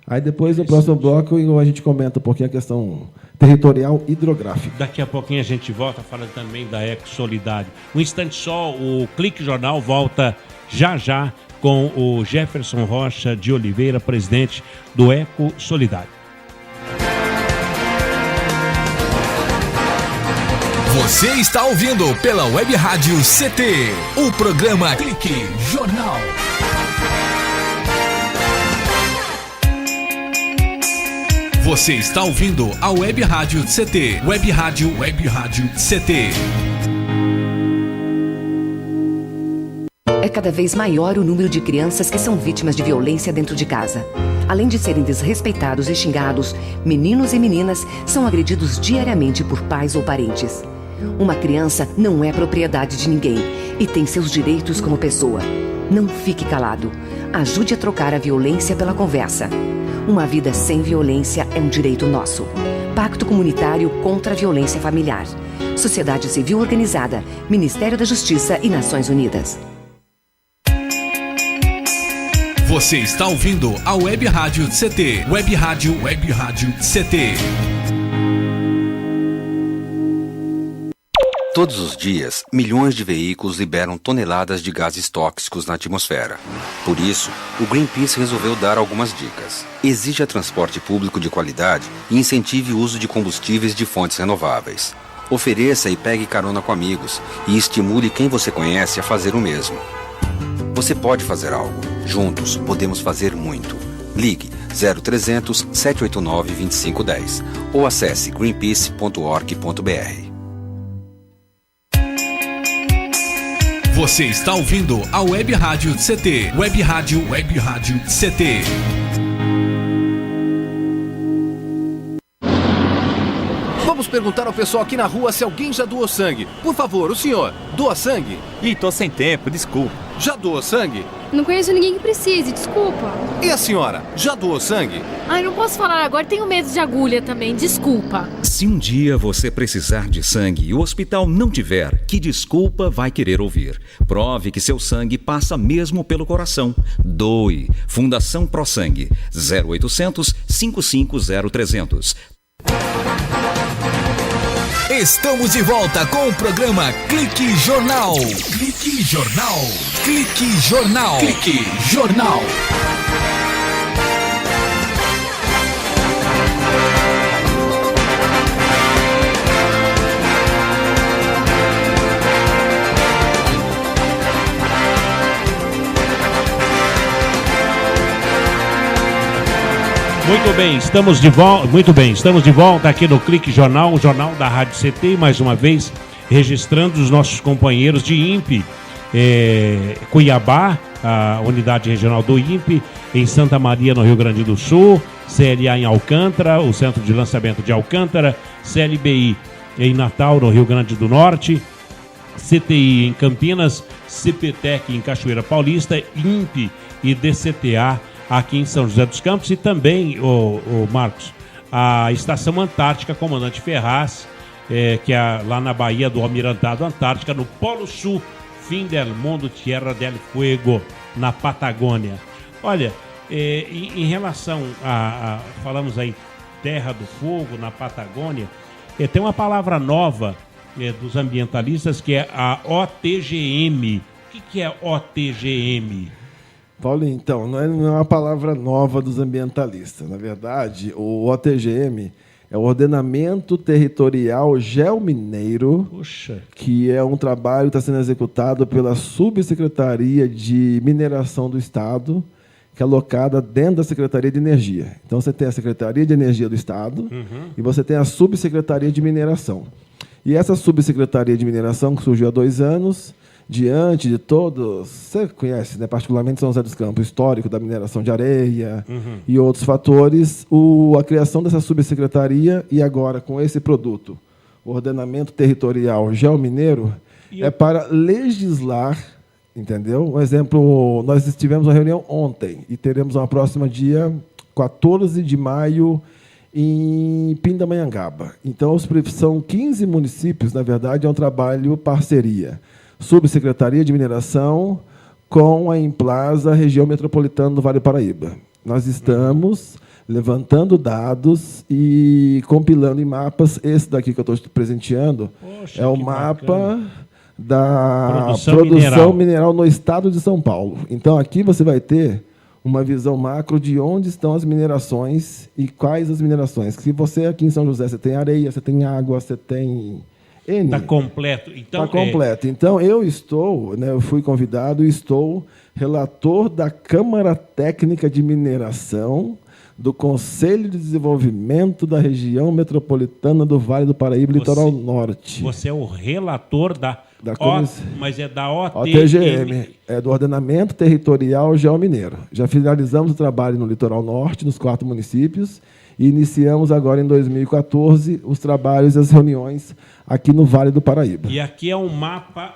Aí depois, no próximo bloco, a gente comenta um pouquinho a questão territorial hidrográfica. Daqui a pouquinho a gente volta falando também da Ecosolidade. Um instante só, o Clique Jornal volta já com o Jefferson Rocha de Oliveira, presidente do Ecosolidade. Você está ouvindo pela Web Rádio CT, o programa Clique Jornal. Você está ouvindo a Web Rádio CT, Web Rádio CT. É cada vez maior o número de crianças que são vítimas de violência dentro de casa. Além de serem desrespeitados e xingados, meninos e meninas são agredidos diariamente por pais ou parentes. Uma criança não é propriedade de ninguém e tem seus direitos como pessoa. Não fique calado. Ajude a trocar a violência pela conversa. Uma vida sem violência é um direito nosso. Pacto Comunitário contra a Violência Familiar. Sociedade Civil Organizada, Ministério da Justiça e Nações Unidas. Você está ouvindo a Web Rádio CT, Web Rádio CT. Todos os dias, milhões de veículos liberam toneladas de gases tóxicos na atmosfera. Por isso, o Greenpeace resolveu dar algumas dicas. Exija transporte público de qualidade e incentive o uso de combustíveis de fontes renováveis. Ofereça e pegue carona com amigos e estimule quem você conhece a fazer o mesmo. Você pode fazer algo. Juntos, podemos fazer muito. Ligue 0300 789 2510 ou acesse greenpeace.org.br. Você está ouvindo a Web Rádio CT, Web Rádio CT. Vamos perguntar ao pessoal aqui na rua se alguém já doou sangue. Por favor, o senhor, doa sangue? Ih, tô sem tempo, desculpa. Já doou sangue? Não conheço ninguém que precise, desculpa. E a senhora, já doou sangue? Ai, não posso falar agora, tenho medo de agulha também, desculpa. Se um dia você precisar de sangue e o hospital não tiver, que desculpa vai querer ouvir? Prove que seu sangue passa mesmo pelo coração. Doe. Fundação Pro Sangue. 0800 550 300. Estamos de volta com o programa Clique Jornal. Clique Jornal. Clique Jornal. Clique Jornal. Muito bem, estamos de volta aqui no Clique Jornal, o jornal da Rádio CT, mais uma vez registrando os nossos companheiros de INPE, Cuiabá, a unidade regional do INPE, em Santa Maria, no Rio Grande do Sul, CLA em Alcântara, o Centro de Lançamento de Alcântara, CLBI em Natal, no Rio Grande do Norte, CTI em Campinas, CPTEC em Cachoeira Paulista, INPE e DCTA aqui em São José dos Campos, e também, o Marcos, a Estação Antártica Comandante Ferraz, que é lá na Baía do Almirantado Antártica, no Polo Sul, fim del mundo, Tierra del Fuego, na Patagônia. Olha, em relação falamos aí, Terra do Fogo, na Patagônia, tem uma palavra nova dos ambientalistas, que é a OTGM. O que é OTGM? Paulinho, então, não é uma palavra nova dos ambientalistas. Na verdade, o OTGM é o Ordenamento Territorial Geomineiro, que é um trabalho que está sendo executado pela Subsecretaria de Mineração do Estado, que é alocada dentro da Secretaria de Energia. Então, você tem a Secretaria de Energia do Estado e você tem a Subsecretaria de Mineração. E essa Subsecretaria de Mineração, que surgiu há 2 anos, diante de todos, você conhece, né, particularmente São José dos Campos, o histórico da mineração de areia e outros fatores, a criação dessa subsecretaria, e agora com esse produto, o Ordenamento Territorial Geomineiro, é para legislar, entendeu? Um exemplo, nós tivemos uma reunião ontem e teremos uma próxima dia 14 de maio em Pindamonhangaba. Então, são 15 municípios, na verdade, é um trabalho parceria. Subsecretaria de Mineração com a Implasa, região metropolitana do Vale do Paraíba. Nós estamos levantando dados e compilando em mapas. Esse daqui que eu estou presenteando é o mapa da produção mineral no estado de São Paulo. Então, aqui você vai ter uma visão macro de onde estão as minerações e quais as minerações. Se você aqui em São José, você tem areia, você tem água, você tem... Está completo. Então, está completo. Então, eu fui convidado e estou relator da Câmara Técnica de Mineração do Conselho de Desenvolvimento da Região Metropolitana do Vale do Paraíba, Litoral Norte. Você é o relator mas é da OTGM, é do Ordenamento Territorial Geomineiro. Já finalizamos o trabalho no Litoral Norte, nos 4 municípios, e iniciamos agora, em 2014, os trabalhos e as reuniões aqui no Vale do Paraíba. E aqui é um mapa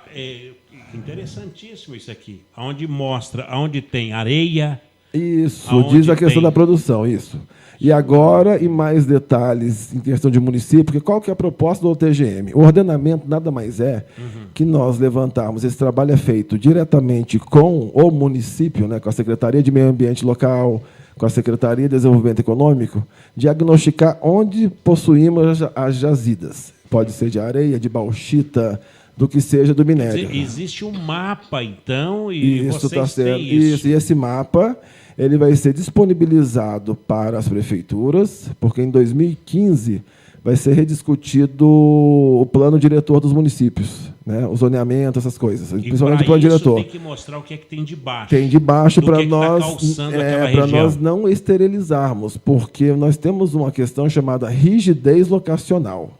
interessantíssimo, isso aqui, onde mostra onde tem areia. Isso, diz a questão da produção, isso. E agora, em mais detalhes em questão de município, porque qual que é a proposta do OTGM? O ordenamento nada mais é que nós levantarmos, esse trabalho é feito diretamente com o município, né, com a Secretaria de Meio Ambiente Local, com a Secretaria de Desenvolvimento Econômico, diagnosticar onde possuímos as jazidas. Pode ser de areia, de bauxita, do que seja do minério. Existe um mapa, então, e isso vocês têm isso. E esse mapa ele vai ser disponibilizado para as prefeituras, porque em 2015 vai ser rediscutido o plano diretor dos municípios, né? O zoneamento, essas coisas, principalmente o plano diretor. Tem que mostrar o que é que tem debaixo. Tem debaixo para nós não esterilizarmos, porque nós temos uma questão chamada rigidez locacional.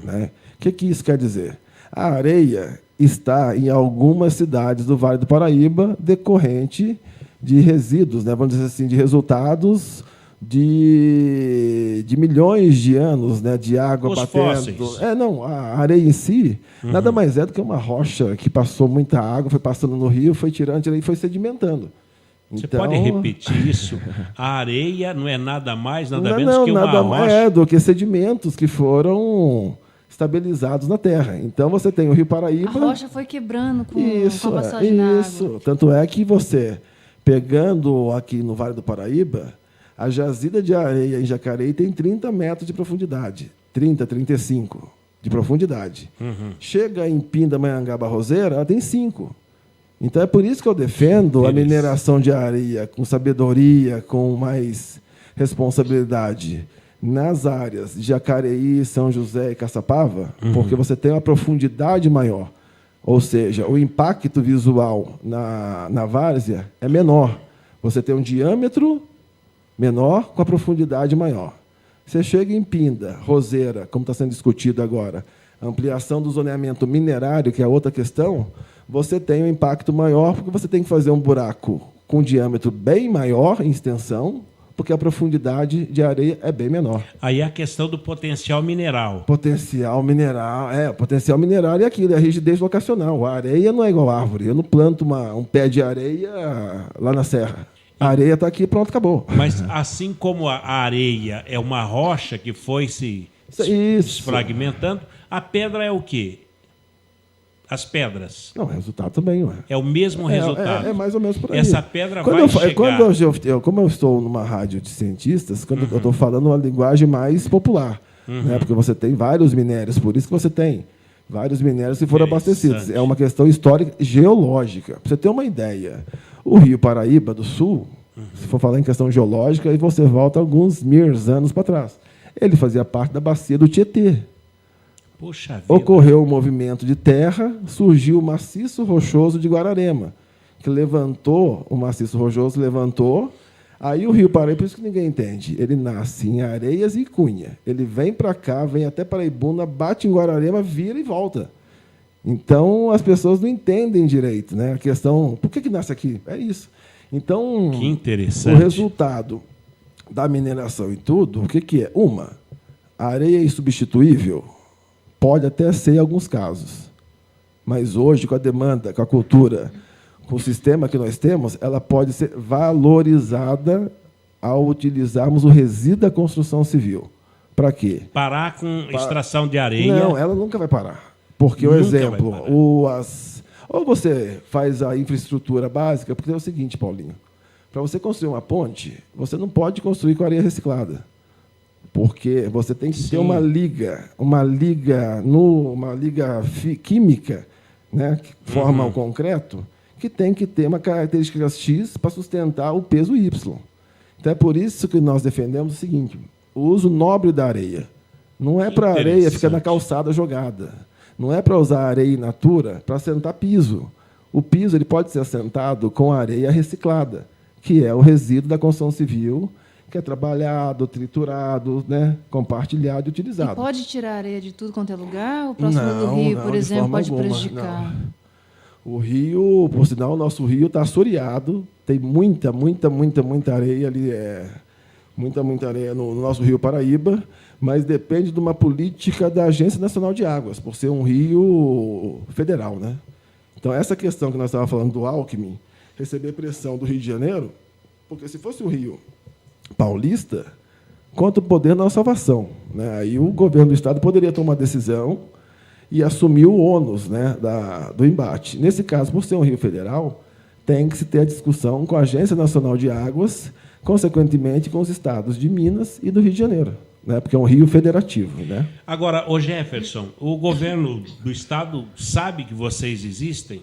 Né? O que isso quer dizer? A areia está em algumas cidades do Vale do Paraíba decorrente de resíduos, né? Vamos dizer assim, de resultados de milhões de anos, né, de água os batendo. Fósseis. A areia em si nada mais é do que uma rocha que passou muita água, foi passando no rio, foi tirando e foi sedimentando. Você pode repetir isso? A areia não é nada mais, nada menos que uma rocha. É do que sedimentos que foram estabilizados na terra. Então você tem o Rio Paraíba. A rocha foi quebrando com a passagem da água. Tanto é que você, pegando aqui no Vale do Paraíba, a jazida de areia em Jacareí tem 30 metros de profundidade. 30, 35 de profundidade. Chega em Pindamonhangaba Roseira, ela tem 5. Então é por isso que eu defendo a mineração de areia com sabedoria, com mais responsabilidade nas áreas de Jacareí, São José e Caçapava, porque você tem uma profundidade maior. Ou seja, o impacto visual na várzea é menor. Você tem um diâmetro menor com a profundidade maior. Você chega em Pinda, Roseira, como está sendo discutido agora, ampliação do zoneamento minerário, que é outra questão, você tem um impacto maior, porque você tem que fazer um buraco com diâmetro bem maior em extensão, porque a profundidade de areia é bem menor. Aí a questão do potencial mineral. Potencial mineral é aquilo, é a rigidez locacional. A areia não é igual a árvore. Eu não planto um pé de areia lá na serra. A areia está aqui, pronto, acabou. Mas assim como a areia é uma rocha que foi se desfragmentando, a pedra é o quê? As pedras. Não, o resultado também, ué. É o mesmo resultado. É mais ou menos por aí. Essa pedra vai chegar... Como eu estou numa rádio de cientistas, quando eu estou falando uma linguagem mais popular, né? Porque você tem vários minérios, por isso que você tem vários minérios que foram abastecidos. É uma questão histórica geológica. Para você ter uma ideia, o Rio Paraíba do Sul, se for falar em questão geológica, aí você volta alguns anos para trás. Ele fazia parte da bacia do Tietê. Puxa vida. Ocorreu um movimento de terra, surgiu o maciço rochoso de Guararema, que levantou, o maciço rochoso levantou, aí o Rio Paraíba, por isso que ninguém entende, ele nasce em Areias e Cunha. Ele vem para cá, vem até Paraibuna, bate em Guararema, vira e volta. Então, as pessoas não entendem direito, né? A questão, por que nasce aqui? É isso. Então, que interessante. O resultado da mineração e tudo, o que é? A areia é insubstituível? Pode até ser em alguns casos. Mas hoje, com a demanda, com a cultura, com o sistema que nós temos, ela pode ser valorizada ao utilizarmos o resíduo da construção civil. Para quê? Parar com extração de areia? Não, ela nunca vai parar. Porque, o exemplo, ou você faz a infraestrutura básica, porque é o seguinte, Paulinho, para você construir uma ponte, você não pode construir com areia reciclada. Porque você tem que ter uma liga química, né, que forma o concreto, que tem que ter uma característica X para sustentar o peso Y. Então, é por isso que nós defendemos o seguinte, o uso nobre da areia. Não é para a areia ficar na calçada jogada. Não é para usar areia in natura para assentar piso. O piso ele pode ser assentado com areia reciclada, que é o resíduo da construção civil, que é trabalhado, triturado, né, compartilhado e utilizado. E pode tirar areia de tudo quanto é lugar? O próximo do rio, por exemplo, pode prejudicar? Não. O rio, por sinal, o nosso rio está assoreado, tem muita areia ali, muita areia no nosso rio Paraíba, mas depende de uma política da Agência Nacional de Águas, por ser um rio federal, né? Então, essa questão que nós estávamos falando do Alckmin, receber pressão do Rio de Janeiro, porque se fosse um rio paulista, conta o poder da salvação, né? Aí o governo do Estado poderia tomar uma decisão e assumir o ônus, né, do embate. Nesse caso, por ser um rio federal, tem que se ter a discussão com a Agência Nacional de Águas, consequentemente com os estados de Minas e do Rio de Janeiro, né, porque é um rio federativo. Né? Agora, ô Jefferson, o governo do Estado sabe que vocês existem?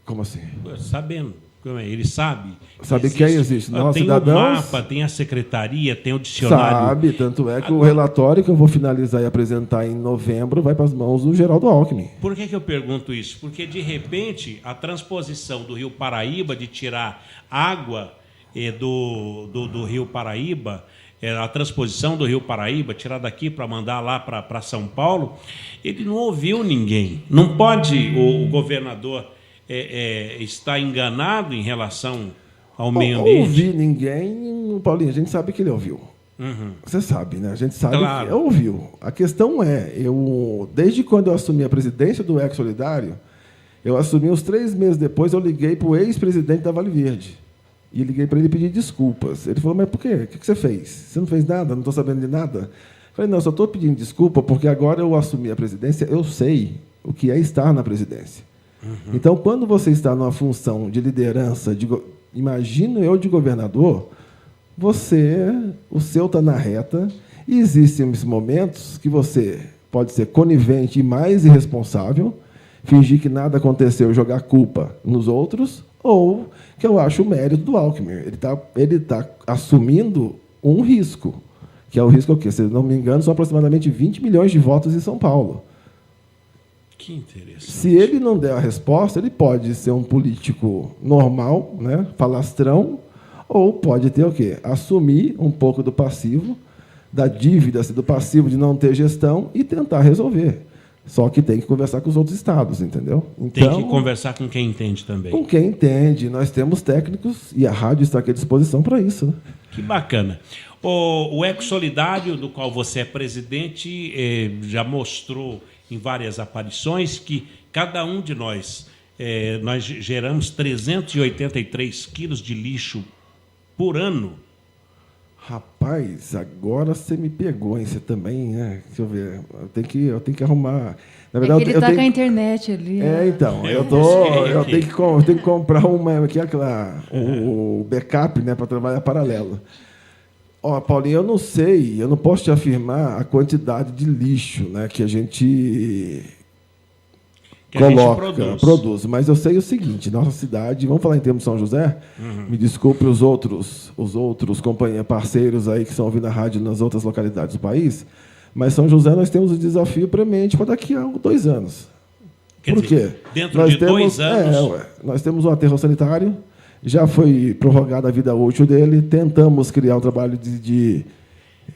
Como assim? Sabendo. Ele sabe. Sabe quem existe? Nós, tem cidadãos, o mapa, tem a secretaria, tem o dicionário. Sabe, tanto é que o relatório que eu vou finalizar e apresentar em novembro vai para as mãos do Geraldo Alckmin. Por que eu pergunto isso? Porque, de repente, a transposição do Rio Paraíba, de tirar água do Rio Paraíba, a transposição do Rio Paraíba, tirar daqui para mandar lá para São Paulo, ele não ouviu ninguém. Não pode o governador... está enganado em relação ao meio ambiente? Não ouvi ninguém, Paulinho, a gente sabe que ele ouviu. Você sabe, né? A gente sabe que ele ouviu. A questão desde quando eu assumi a presidência do Eco Solidário, eu assumi uns 3 meses depois, eu liguei para o ex-presidente da Vale Verde. E liguei para ele pedir desculpas. Ele falou, mas por quê? O que você fez? Você não fez nada? Não estou sabendo de nada? Eu falei, não, só estou pedindo desculpa porque agora eu assumi a presidência, eu sei o que é estar na presidência. Então, quando você está numa função de liderança, imagino eu de governador, o seu está na reta, e existem esses momentos que você pode ser conivente e mais irresponsável, fingir que nada aconteceu e jogar culpa nos outros, ou que eu acho o mérito do Alckmin. Ele tá assumindo um risco, que é o risco que, se não me engano, são aproximadamente 20 milhões de votos em São Paulo. Que interessante. Se ele não der a resposta, ele pode ser um político normal, né, falastrão, Ou pode ter o quê? Assumir um pouco do passivo, da dívida, do passivo de não ter gestão e tentar resolver. Só que tem que conversar com os outros estados, entendeu? Então, tem que conversar com quem entende também. Com quem entende. Nós temos técnicos e a rádio está aqui à disposição para isso. Né? Que bacana. O Eco Solidário, do qual você é presidente, já mostrou em várias aparições que cada um de nós geramos 383 quilos de lixo por ano. Rapaz, agora você me pegou, hein? Você também, né? Deixa eu ver. Eu tenho que arrumar. Na verdade, ele está com a internet ali. Então. Eu tenho que comprar o backup, né, para trabalhar paralelo. Paulinho, eu não sei, eu não posso te afirmar a quantidade de lixo, né, que a gente produz. Mas eu sei o seguinte, nossa cidade, vamos falar em termos de São José, me desculpe os outros parceiros aí que estão ouvindo a rádio nas outras localidades do país, mas São José nós temos um desafio premente para daqui a 2 anos. Por quê? Dentro de 2 anos? Nós temos um aterro sanitário, já foi prorrogada a vida útil dele, tentamos criar um trabalho de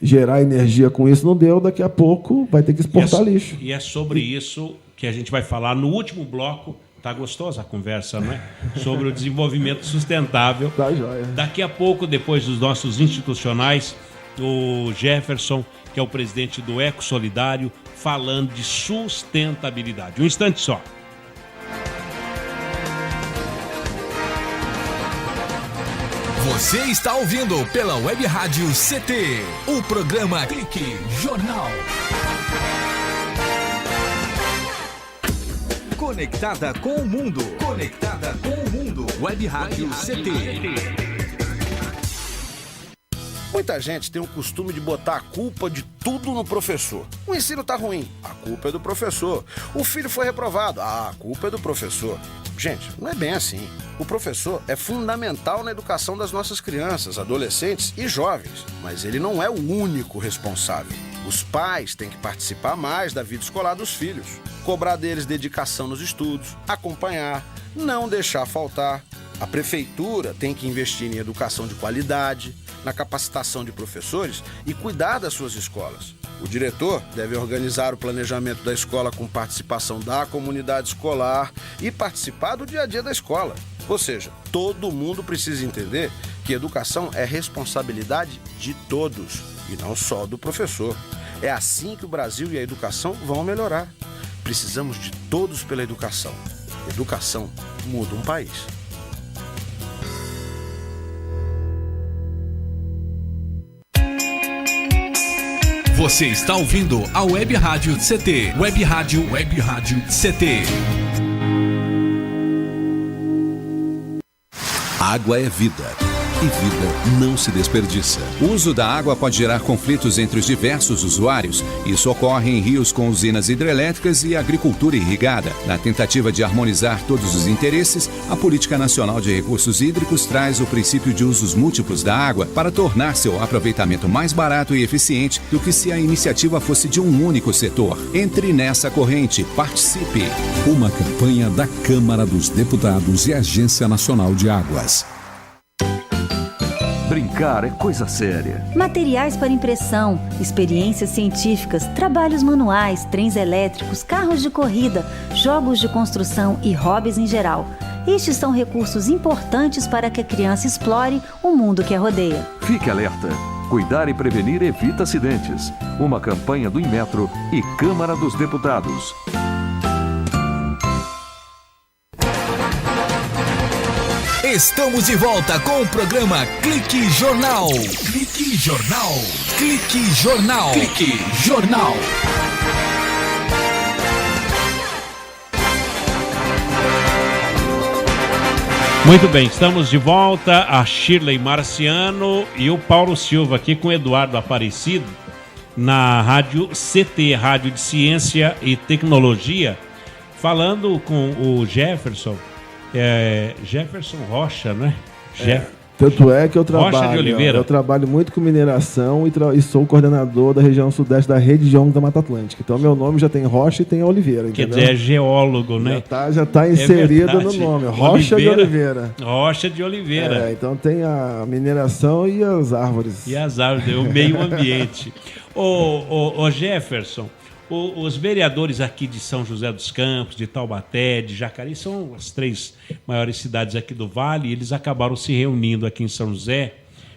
gerar energia com isso, não deu, daqui a pouco vai ter que exportar lixo. E é sobre isso que a gente vai falar no último bloco. Tá gostosa a conversa, não é? Sobre o desenvolvimento sustentável. Tá joia. Daqui a pouco, depois dos nossos institucionais, o Jefferson, que é o presidente do Eco Solidário, falando de sustentabilidade. Um instante só. Você está ouvindo pela Web Rádio CT, o programa Clique Jornal. Conectada com o mundo. Conectada com o mundo. Web Rádio CT. Muita gente tem o costume de botar a culpa de tudo no professor. O ensino tá ruim, a culpa é do professor. O filho foi reprovado, a culpa é do professor. Gente, não é bem assim. O professor é fundamental na educação das nossas crianças, adolescentes e jovens, mas ele não é o único responsável. Os pais têm que participar mais da vida escolar dos filhos, cobrar deles dedicação nos estudos, acompanhar, não deixar faltar. A prefeitura tem que investir em educação de qualidade, na capacitação de professores e cuidar das suas escolas. O diretor deve organizar o planejamento da escola com participação da comunidade escolar e participar do dia a dia da escola. Ou seja, todo mundo precisa entender que educação é responsabilidade de todos e não só do professor. É assim que o Brasil e a educação vão melhorar. Precisamos de todos pela educação. Educação muda um país. Você está ouvindo a Web Rádio CT. Web Rádio CT. Água é vida. E vida não se desperdiça. O uso da água pode gerar conflitos entre os diversos usuários. Isso ocorre em rios com usinas hidrelétricas e agricultura irrigada. Na tentativa de harmonizar todos os interesses, a Política Nacional de Recursos Hídricos traz o princípio de usos múltiplos da água para tornar seu aproveitamento mais barato e eficiente do que se a iniciativa fosse de um único setor. Entre nessa corrente, participe. Uma campanha da Câmara dos Deputados e Agência Nacional de Águas. Brincar é coisa séria. Materiais para impressão, experiências científicas, trabalhos manuais, trens elétricos, carros de corrida, jogos de construção e hobbies em geral. Estes são recursos importantes para que a criança explore o mundo que a rodeia. Fique alerta. Cuidar e prevenir evita acidentes. Uma campanha do Inmetro e Câmara dos Deputados. Estamos de volta com o programa Clique Jornal. Clique Jornal. Clique Jornal. Clique Jornal. Muito bem, estamos de volta. A Shirley Marciano e o Paulo Silva aqui com o Eduardo Aparecido na Rádio CT, Rádio de Ciência e Tecnologia, falando com o Jefferson. Jefferson Rocha, né? Tanto é que eu Rocha de Oliveira. Eu trabalho muito com mineração e sou coordenador da região sudeste da rede de ONG da Mata Atlântica. Então, meu nome já tem Rocha e tem Oliveira. Quer entendeu? dizer, é geólogo, né? Já tá inserido no nome. Rocha de Oliveira. Rocha de Oliveira. Então tem a mineração e as árvores. E as árvores, o meio ambiente. Ô Jefferson, os vereadores aqui de São José dos Campos, de Taubaté, de Jacareí, são as 3 maiores cidades aqui do Vale, e eles acabaram se reunindo aqui em São José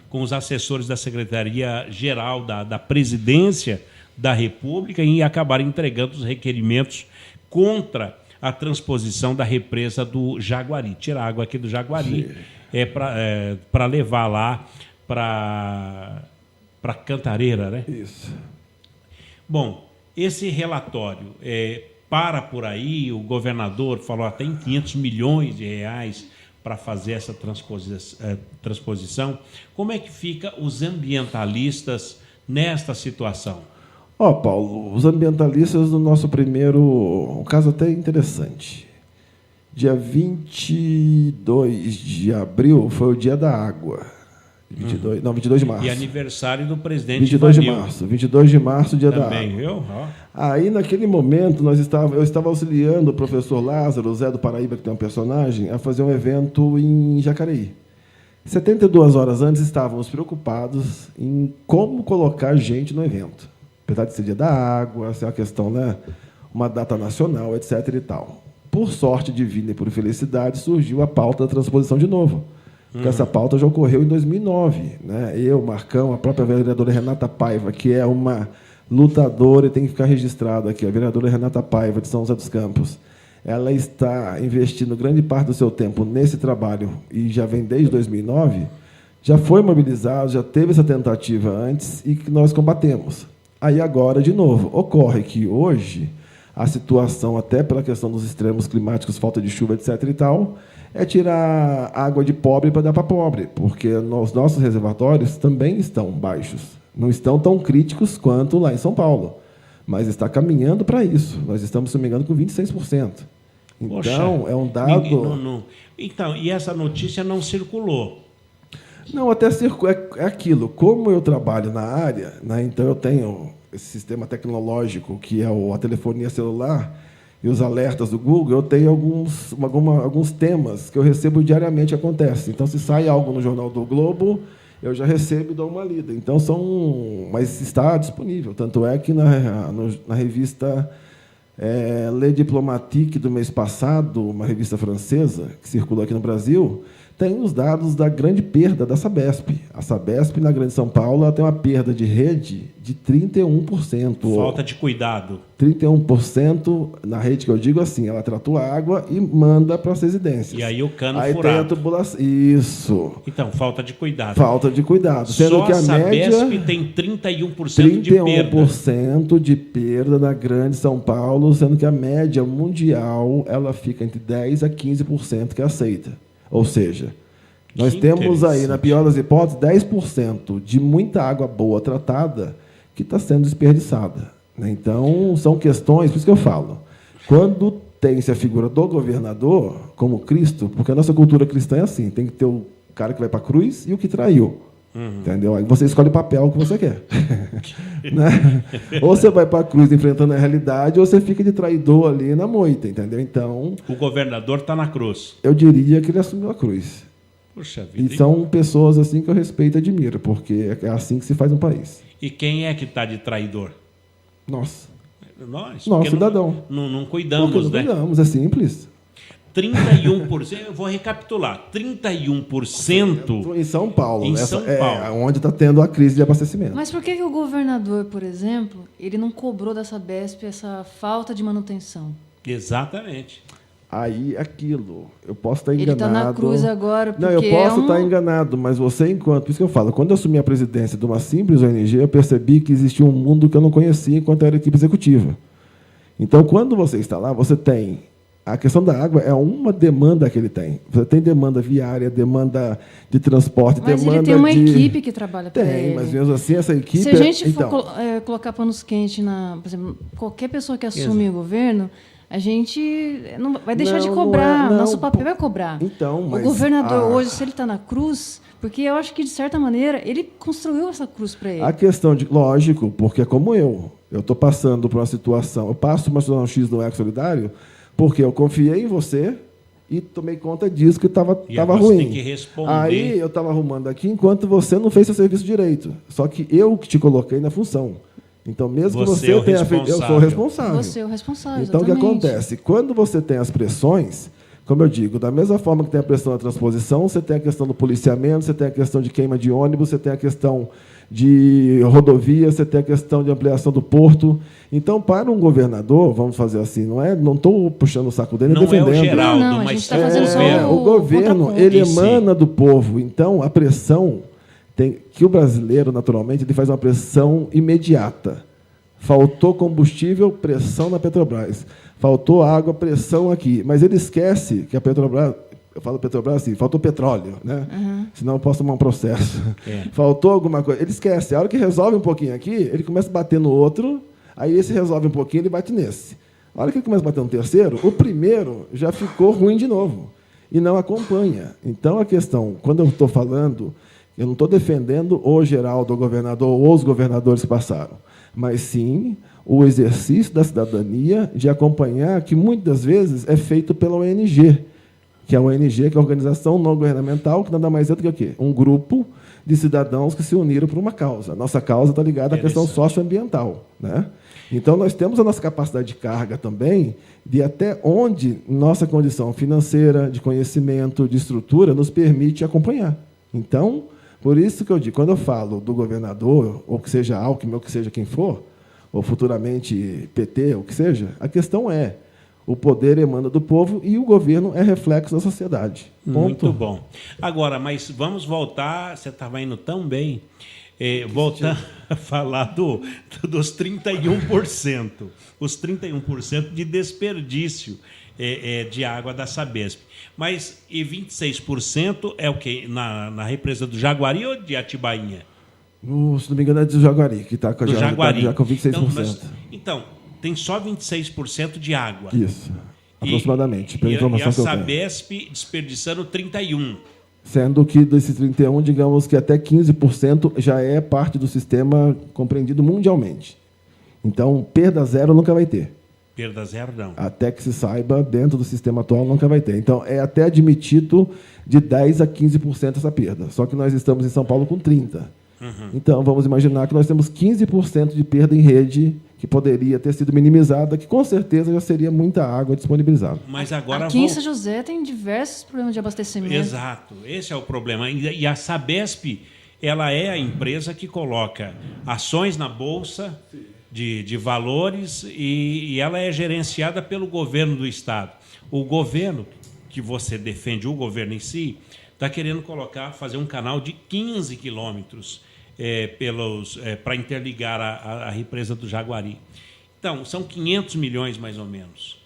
com os assessores da Secretaria-Geral da Presidência da República e acabaram entregando os requerimentos contra a transposição da represa do Jaguari. Tirar a água aqui do Jaguari para levar lá para Cantareira, né? Isso. Bom, esse relatório para por aí, o governador falou até em 500 milhões de reais para fazer essa transposição. Como é que fica os ambientalistas nesta situação? Paulo, os ambientalistas do nosso um caso até interessante. Dia 22 de abril foi o Dia da Água. 22 de março. E aniversário do presidente 22 de março. 22 de março, Dia da Água. Também, viu? Aí, naquele momento, eu estava auxiliando o professor Lázaro, Zé do Paraíba, que tem um personagem, a fazer um evento em Jacareí. 72 horas antes, estávamos preocupados em como colocar gente no evento. Apesar de ser Dia da Água, ser uma questão, né, uma data nacional, etc. e tal. Por sorte divina e por felicidade, surgiu a pauta da transposição de novo. Porque essa pauta já ocorreu em 2009. Né? Eu, Marcão, a própria vereadora Renata Paiva, que é uma lutadora e tem que ficar registrado aqui, a vereadora Renata Paiva, de São José dos Campos, ela está investindo grande parte do seu tempo nesse trabalho e já vem desde 2009, já foi mobilizado, já teve essa tentativa antes e que nós combatemos. Aí agora, de novo, ocorre que hoje a situação, até pela questão dos extremos climáticos, falta de chuva, etc. e tal, é tirar água de pobre para dar para pobre, porque os nossos reservatórios também estão baixos. Não estão tão críticos quanto lá em São Paulo, mas está caminhando para isso. Nós estamos, se não me engano, com 26%. Então, poxa, é um dado... Então, e essa notícia não circulou? Não, até é aquilo. Como eu trabalho na área, né, então eu tenho esse sistema tecnológico, que é a telefonia celular, e os alertas do Google, eu tenho alguns temas que eu recebo diariamente, acontece. Então, se sai algo no Jornal do Globo, eu já recebo e dou uma lida. Então, mas está disponível. Tanto é que na revista Le Diplomatique do mês passado, uma revista francesa que circulou aqui no Brasil, tem os dados da grande perda da Sabesp. A Sabesp, na Grande São Paulo, ela tem uma perda de rede de 31%. Falta de cuidado. 31% na rede, que eu digo assim, ela tratou a água e manda para as residências. E aí o cano aí furado. Tem a tubulação. Isso. Então, falta de cuidado. Falta de cuidado. Sendo só que a Sabesp média tem 31% de perda. 31% de perda na Grande São Paulo, sendo que a média mundial ela fica entre 10% a 15% que aceita. Ou seja, nós temos aí, na pior das hipóteses, 10% de muita água boa tratada que está sendo desperdiçada. Então, são questões, por isso que eu falo, quando tem-se a figura do governador como Cristo, porque a nossa cultura cristã é assim, tem que ter o cara que vai para a cruz e o que traiu. Entendeu? Aí você escolhe o papel que você quer. Né? Ou você vai para a cruz enfrentando a realidade, ou você fica de traidor ali na moita, entendeu? Então, o governador está na cruz. Eu diria que ele assumiu a cruz. Puxa vida. E são pessoas assim que eu respeito e admiro, porque é assim que se faz um país. E quem é que está de traidor? Nós. Nós, cidadão. Não cuidamos, porque não cuidamos, é simples. 31%, eu vou recapitular, 31% em São Paulo. Em São Paulo. É onde está tendo a crise de abastecimento. Mas por que o governador, por exemplo, ele não cobrou da Sabesp essa falta de manutenção? Exatamente. Aí, aquilo, eu posso estar enganado. Ele está na cruz agora, porque não, eu posso estar enganado, mas você, por isso que eu falo, quando eu assumi a presidência de uma simples ONG, eu percebi que existia um mundo que eu não conhecia enquanto eu era equipe executiva. Então, quando você está lá, você tem... A questão da água é uma demanda que ele tem. Você tem demanda viária, demanda de transporte, mas demanda de... Mas ele tem uma equipe que trabalha para ele. Tem, mas mesmo assim, essa equipe... Se a gente for colocar panos quentes por exemplo, qualquer pessoa que assume o governo, a gente não vai deixar de cobrar. Nosso papel é cobrar. Então, o governador hoje, se ele está na cruz, porque eu acho que, de certa maneira, ele construiu essa cruz para ele. A questão de... Lógico, porque é como eu estou passando por uma situação, eu passo por uma situação X no Eco Solidário, porque eu confiei em você e tomei conta disso que estava ruim. Tem que responder. Aí eu estava arrumando aqui enquanto você não fez seu serviço direito. Só que eu que te coloquei na função. Então, mesmo que você tenha feito... Eu sou o responsável. Você é o responsável, então, exatamente. o que acontece? Quando você tem as pressões, como eu digo, da mesma forma que tem a pressão da transposição, você tem a questão do policiamento, você tem a questão de queima de ônibus, você tem a questão de rodovia, você tem a questão de ampliação do porto. Então, para um governador, vamos fazer assim, não estou puxando o saco dele, não defendendo. É o Geraldo, não, mas tá fazendo só o governo, ele emana do povo. Então, a pressão que o brasileiro, naturalmente, ele faz uma pressão imediata. Faltou combustível, pressão na Petrobras. Faltou água, pressão aqui. Mas ele esquece que a Petrobras... Eu falo Petrobras assim, faltou petróleo, né? Senão eu posso tomar um processo. Faltou alguma coisa. Ele esquece. A hora que resolve um pouquinho aqui, ele começa a bater no outro, aí esse resolve um pouquinho, ele bate nesse. A hora que ele começa a bater no terceiro, o primeiro já ficou ruim de novo. E não acompanha. Então, a questão, quando eu estou falando... Eu não estou defendendo o Geraldo, o governador, ou os governadores que passaram, mas sim o exercício da cidadania de acompanhar, que muitas vezes é feito pela ONG, que é a ONG, que é a Organização Não Governamental, que nada mais é do que o quê? Um grupo de cidadãos que se uniram por uma causa. Nossa causa está ligada à questão socioambiental, né? Então, nós temos a nossa capacidade de carga também, de até onde nossa condição financeira, de conhecimento, de estrutura, nos permite acompanhar. Então, por isso que eu digo, quando eu falo do governador, ou que seja Alckmin, ou que seja quem for, ou futuramente PT, ou que seja, a questão é, o poder emana do povo e o governo é reflexo da sociedade. Ponto. Muito bom. Agora, mas vamos voltar, você estava indo tão bem, voltar a falar dos 31%, os 31% de desperdício de água da Sabesp. Mas e 26% é o quê? Na represa do Jaguari ou de Atibainha? Se não me engano, é do Jaguari, que está com, já com 26%. Então, tem só 26% de água. Isso, aproximadamente. Pela E informação a que eu tenho. Sabesp desperdiçando 31%. Sendo que desses 31%, digamos que até 15% já é parte do sistema compreendido mundialmente. Então, perda zero nunca vai ter. Perda zero, não. Até que se saiba, dentro do sistema atual, nunca vai ter. Então, é até admitido de 10% a 15% essa perda. Só que nós estamos em São Paulo com 30%. Então, vamos imaginar que nós temos 15% de perda em rede que poderia ter sido minimizada, que com certeza já seria muita água disponibilizada. Mas agora aqui em São José tem diversos problemas de abastecimento. Exato, esse é o problema. E a Sabesp, ela é a empresa que coloca ações na Bolsa de valores e ela é gerenciada pelo governo do Estado. O governo, que você defende, o governo em si, está querendo fazer um canal de 15 quilômetros para interligar a represa do Jaguari. Então, são 500 milhões, mais ou menos.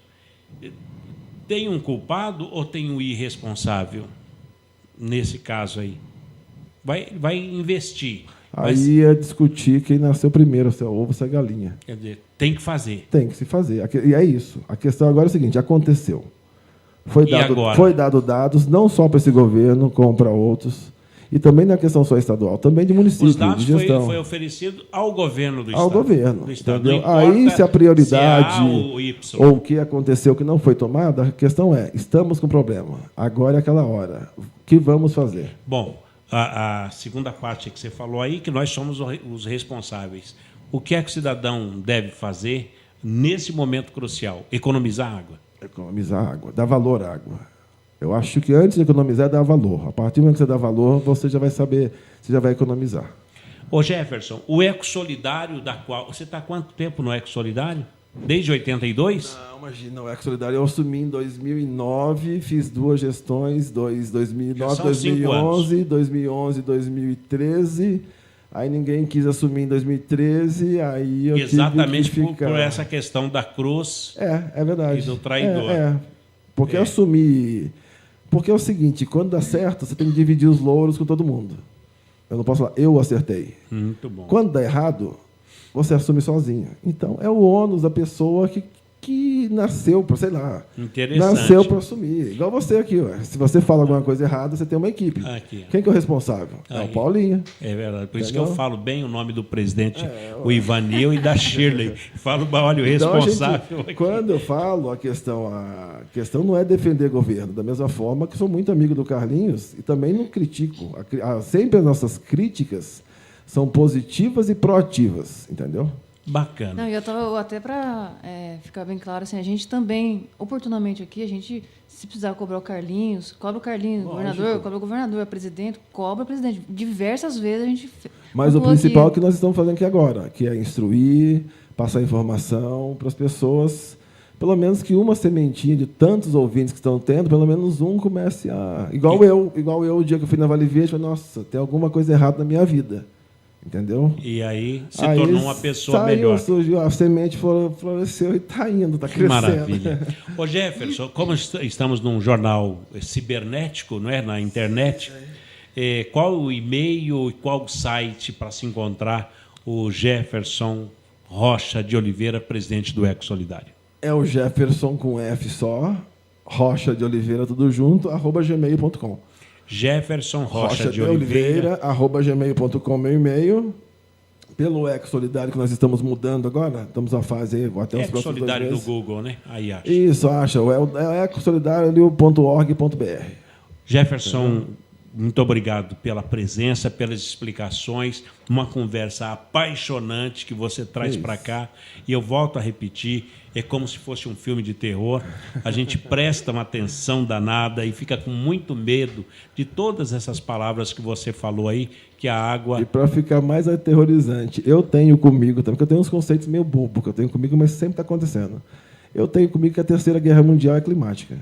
Tem um culpado ou tem um irresponsável nesse caso aí? Vai investir. Aí é discutir quem nasceu primeiro, se é o ovo ou se é a galinha. Quer dizer, tem que fazer. Tem que se fazer. E é isso. A questão agora é o seguinte, aconteceu. Foi dado dados, não só para esse governo, como para outros, e também na questão só estadual, também de município, os dados de gestão. Foi oferecido ao governo do Estado. Ao governo. Do Estado. Entendeu? Não aí, se a prioridade se é A ou Y. ou o que aconteceu que não foi tomada, a questão é, estamos com problema. Agora é aquela hora. O que vamos fazer? Bom, a segunda parte que você falou aí, que nós somos os responsáveis. O que é que o cidadão deve fazer nesse momento crucial? Economizar água. Economizar água, dar valor à água. Eu acho que antes de economizar, dá valor. A partir do momento que você dá valor, você já vai saber, você já vai economizar. Ô Jefferson, o Eco Solidário, da qual... Você está há quanto tempo no Eco Solidário? Desde 82? Não, imagina, o Eco Solidário eu assumi em 2009, fiz 2 gestões, 2009, 2011, 2011, 2013... Aí ninguém quis assumir em 2013, aí eu exatamente tive que ficar... por essa questão da cruz é verdade. E do traidor. Porque eu assumi... Porque é o seguinte, quando dá certo, você tem que dividir os louros com todo mundo. Eu não posso falar, eu acertei. Muito bom. Quando dá errado, você assume sozinho. Então, é o ônus da pessoa que que nasceu para, sei lá, Interessante. nasceu para assumir. Igual você aqui, ó. Se você fala alguma coisa errada, você tem uma equipe. Aqui. Quem que é o responsável? É o Paulinho. É verdade. Por isso que eu falo bem o nome do presidente, o Ivanil, e da Shirley. Falo, olha, o responsável. Então, quando eu falo, a questão não é defender governo. Da mesma forma que sou muito amigo do Carlinhos e também não critico. Sempre as nossas críticas são positivas e proativas, entendeu? Bacana. Não, eu estava até para ficar bem claro, assim, a gente também, oportunamente aqui, a gente, se precisar cobrar o Carlinhos, cobra o Carlinhos, governador, cobra o governador, presidente, cobra o presidente. Diversas vezes a gente... Mas o principal que nós estamos fazendo aqui agora, que é instruir, passar informação para as pessoas, pelo menos que uma sementinha de tantos ouvintes que estão tendo, pelo menos um comece a... Igual eu, o dia que eu fui na Vale Verde, eu falei, nossa, tem alguma coisa errada na minha vida. Entendeu? E aí se tornou uma pessoa melhor. Surgiu, a semente floresceu e está indo, está crescendo. Maravilha. Ô Jefferson, como estamos num jornal cibernético, não é? Na internet, qual o e-mail e qual o site para se encontrar o Jefferson Rocha de Oliveira, presidente do Eco Solidário? É o Jefferson com F só, Rocha de Oliveira, tudo junto, @gmail.com. Jefferson Rocha de Oliveira, @gmail.com, meu e-mail. Pelo Eco Solidário, que nós estamos mudando agora, estamos na fase aí, até os Eco Solidário do Google, né? Aí acha. Isso, acha. É ecosolidario.org.br. Jefferson, muito obrigado pela presença, pelas explicações, uma conversa apaixonante que você traz para cá. E eu volto a repetir, é como se fosse um filme de terror. A gente presta uma atenção danada e fica com muito medo de todas essas palavras que você falou aí, que a água... E para ficar mais aterrorizante, eu tenho comigo também, porque eu tenho uns conceitos meio bobos que eu tenho comigo, mas sempre está acontecendo. Eu tenho comigo que a Terceira Guerra Mundial é climática.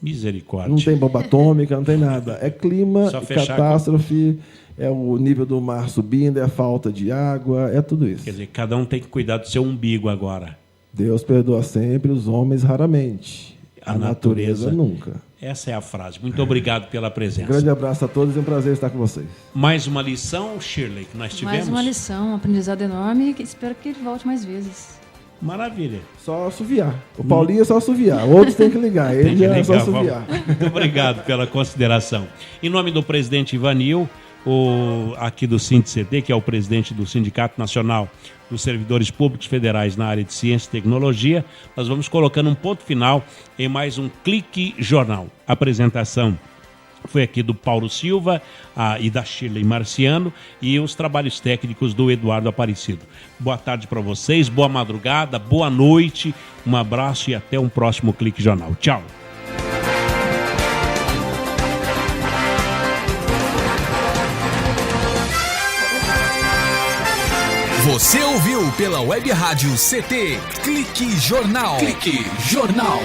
Misericórdia. Não tem bomba atômica, não tem nada. É clima, catástrofe, é o nível do mar subindo, é a falta de água, é tudo isso. Quer dizer, cada um tem que cuidar do seu umbigo agora. Deus perdoa sempre, os homens raramente. A natureza nunca. Essa é a frase. Muito obrigado pela presença. Um grande abraço a todos, é um prazer estar com vocês. Mais uma lição, Shirley, que nós tivemos? Mais uma lição, um aprendizado enorme, e espero que ele volte mais vezes. Maravilha. Só assoviar. O Paulinho é só assoviar. Outros têm que ligar. Ele é só assoviar. Muito obrigado pela consideração. Em nome do presidente Ivanil, aqui do SINDCT, que é o presidente do Sindicato Nacional dos Servidores Públicos Federais na área de Ciência e Tecnologia, nós vamos colocando um ponto final em mais um Clique Jornal. A apresentação foi aqui do Paulo Silva e da Shirley Marciano e os trabalhos técnicos do Eduardo Aparecido. Boa tarde para vocês, boa madrugada, boa noite, um abraço e até um próximo Clique Jornal. Tchau. Você ouviu pela Web Rádio CT Clique Jornal. Clique Jornal.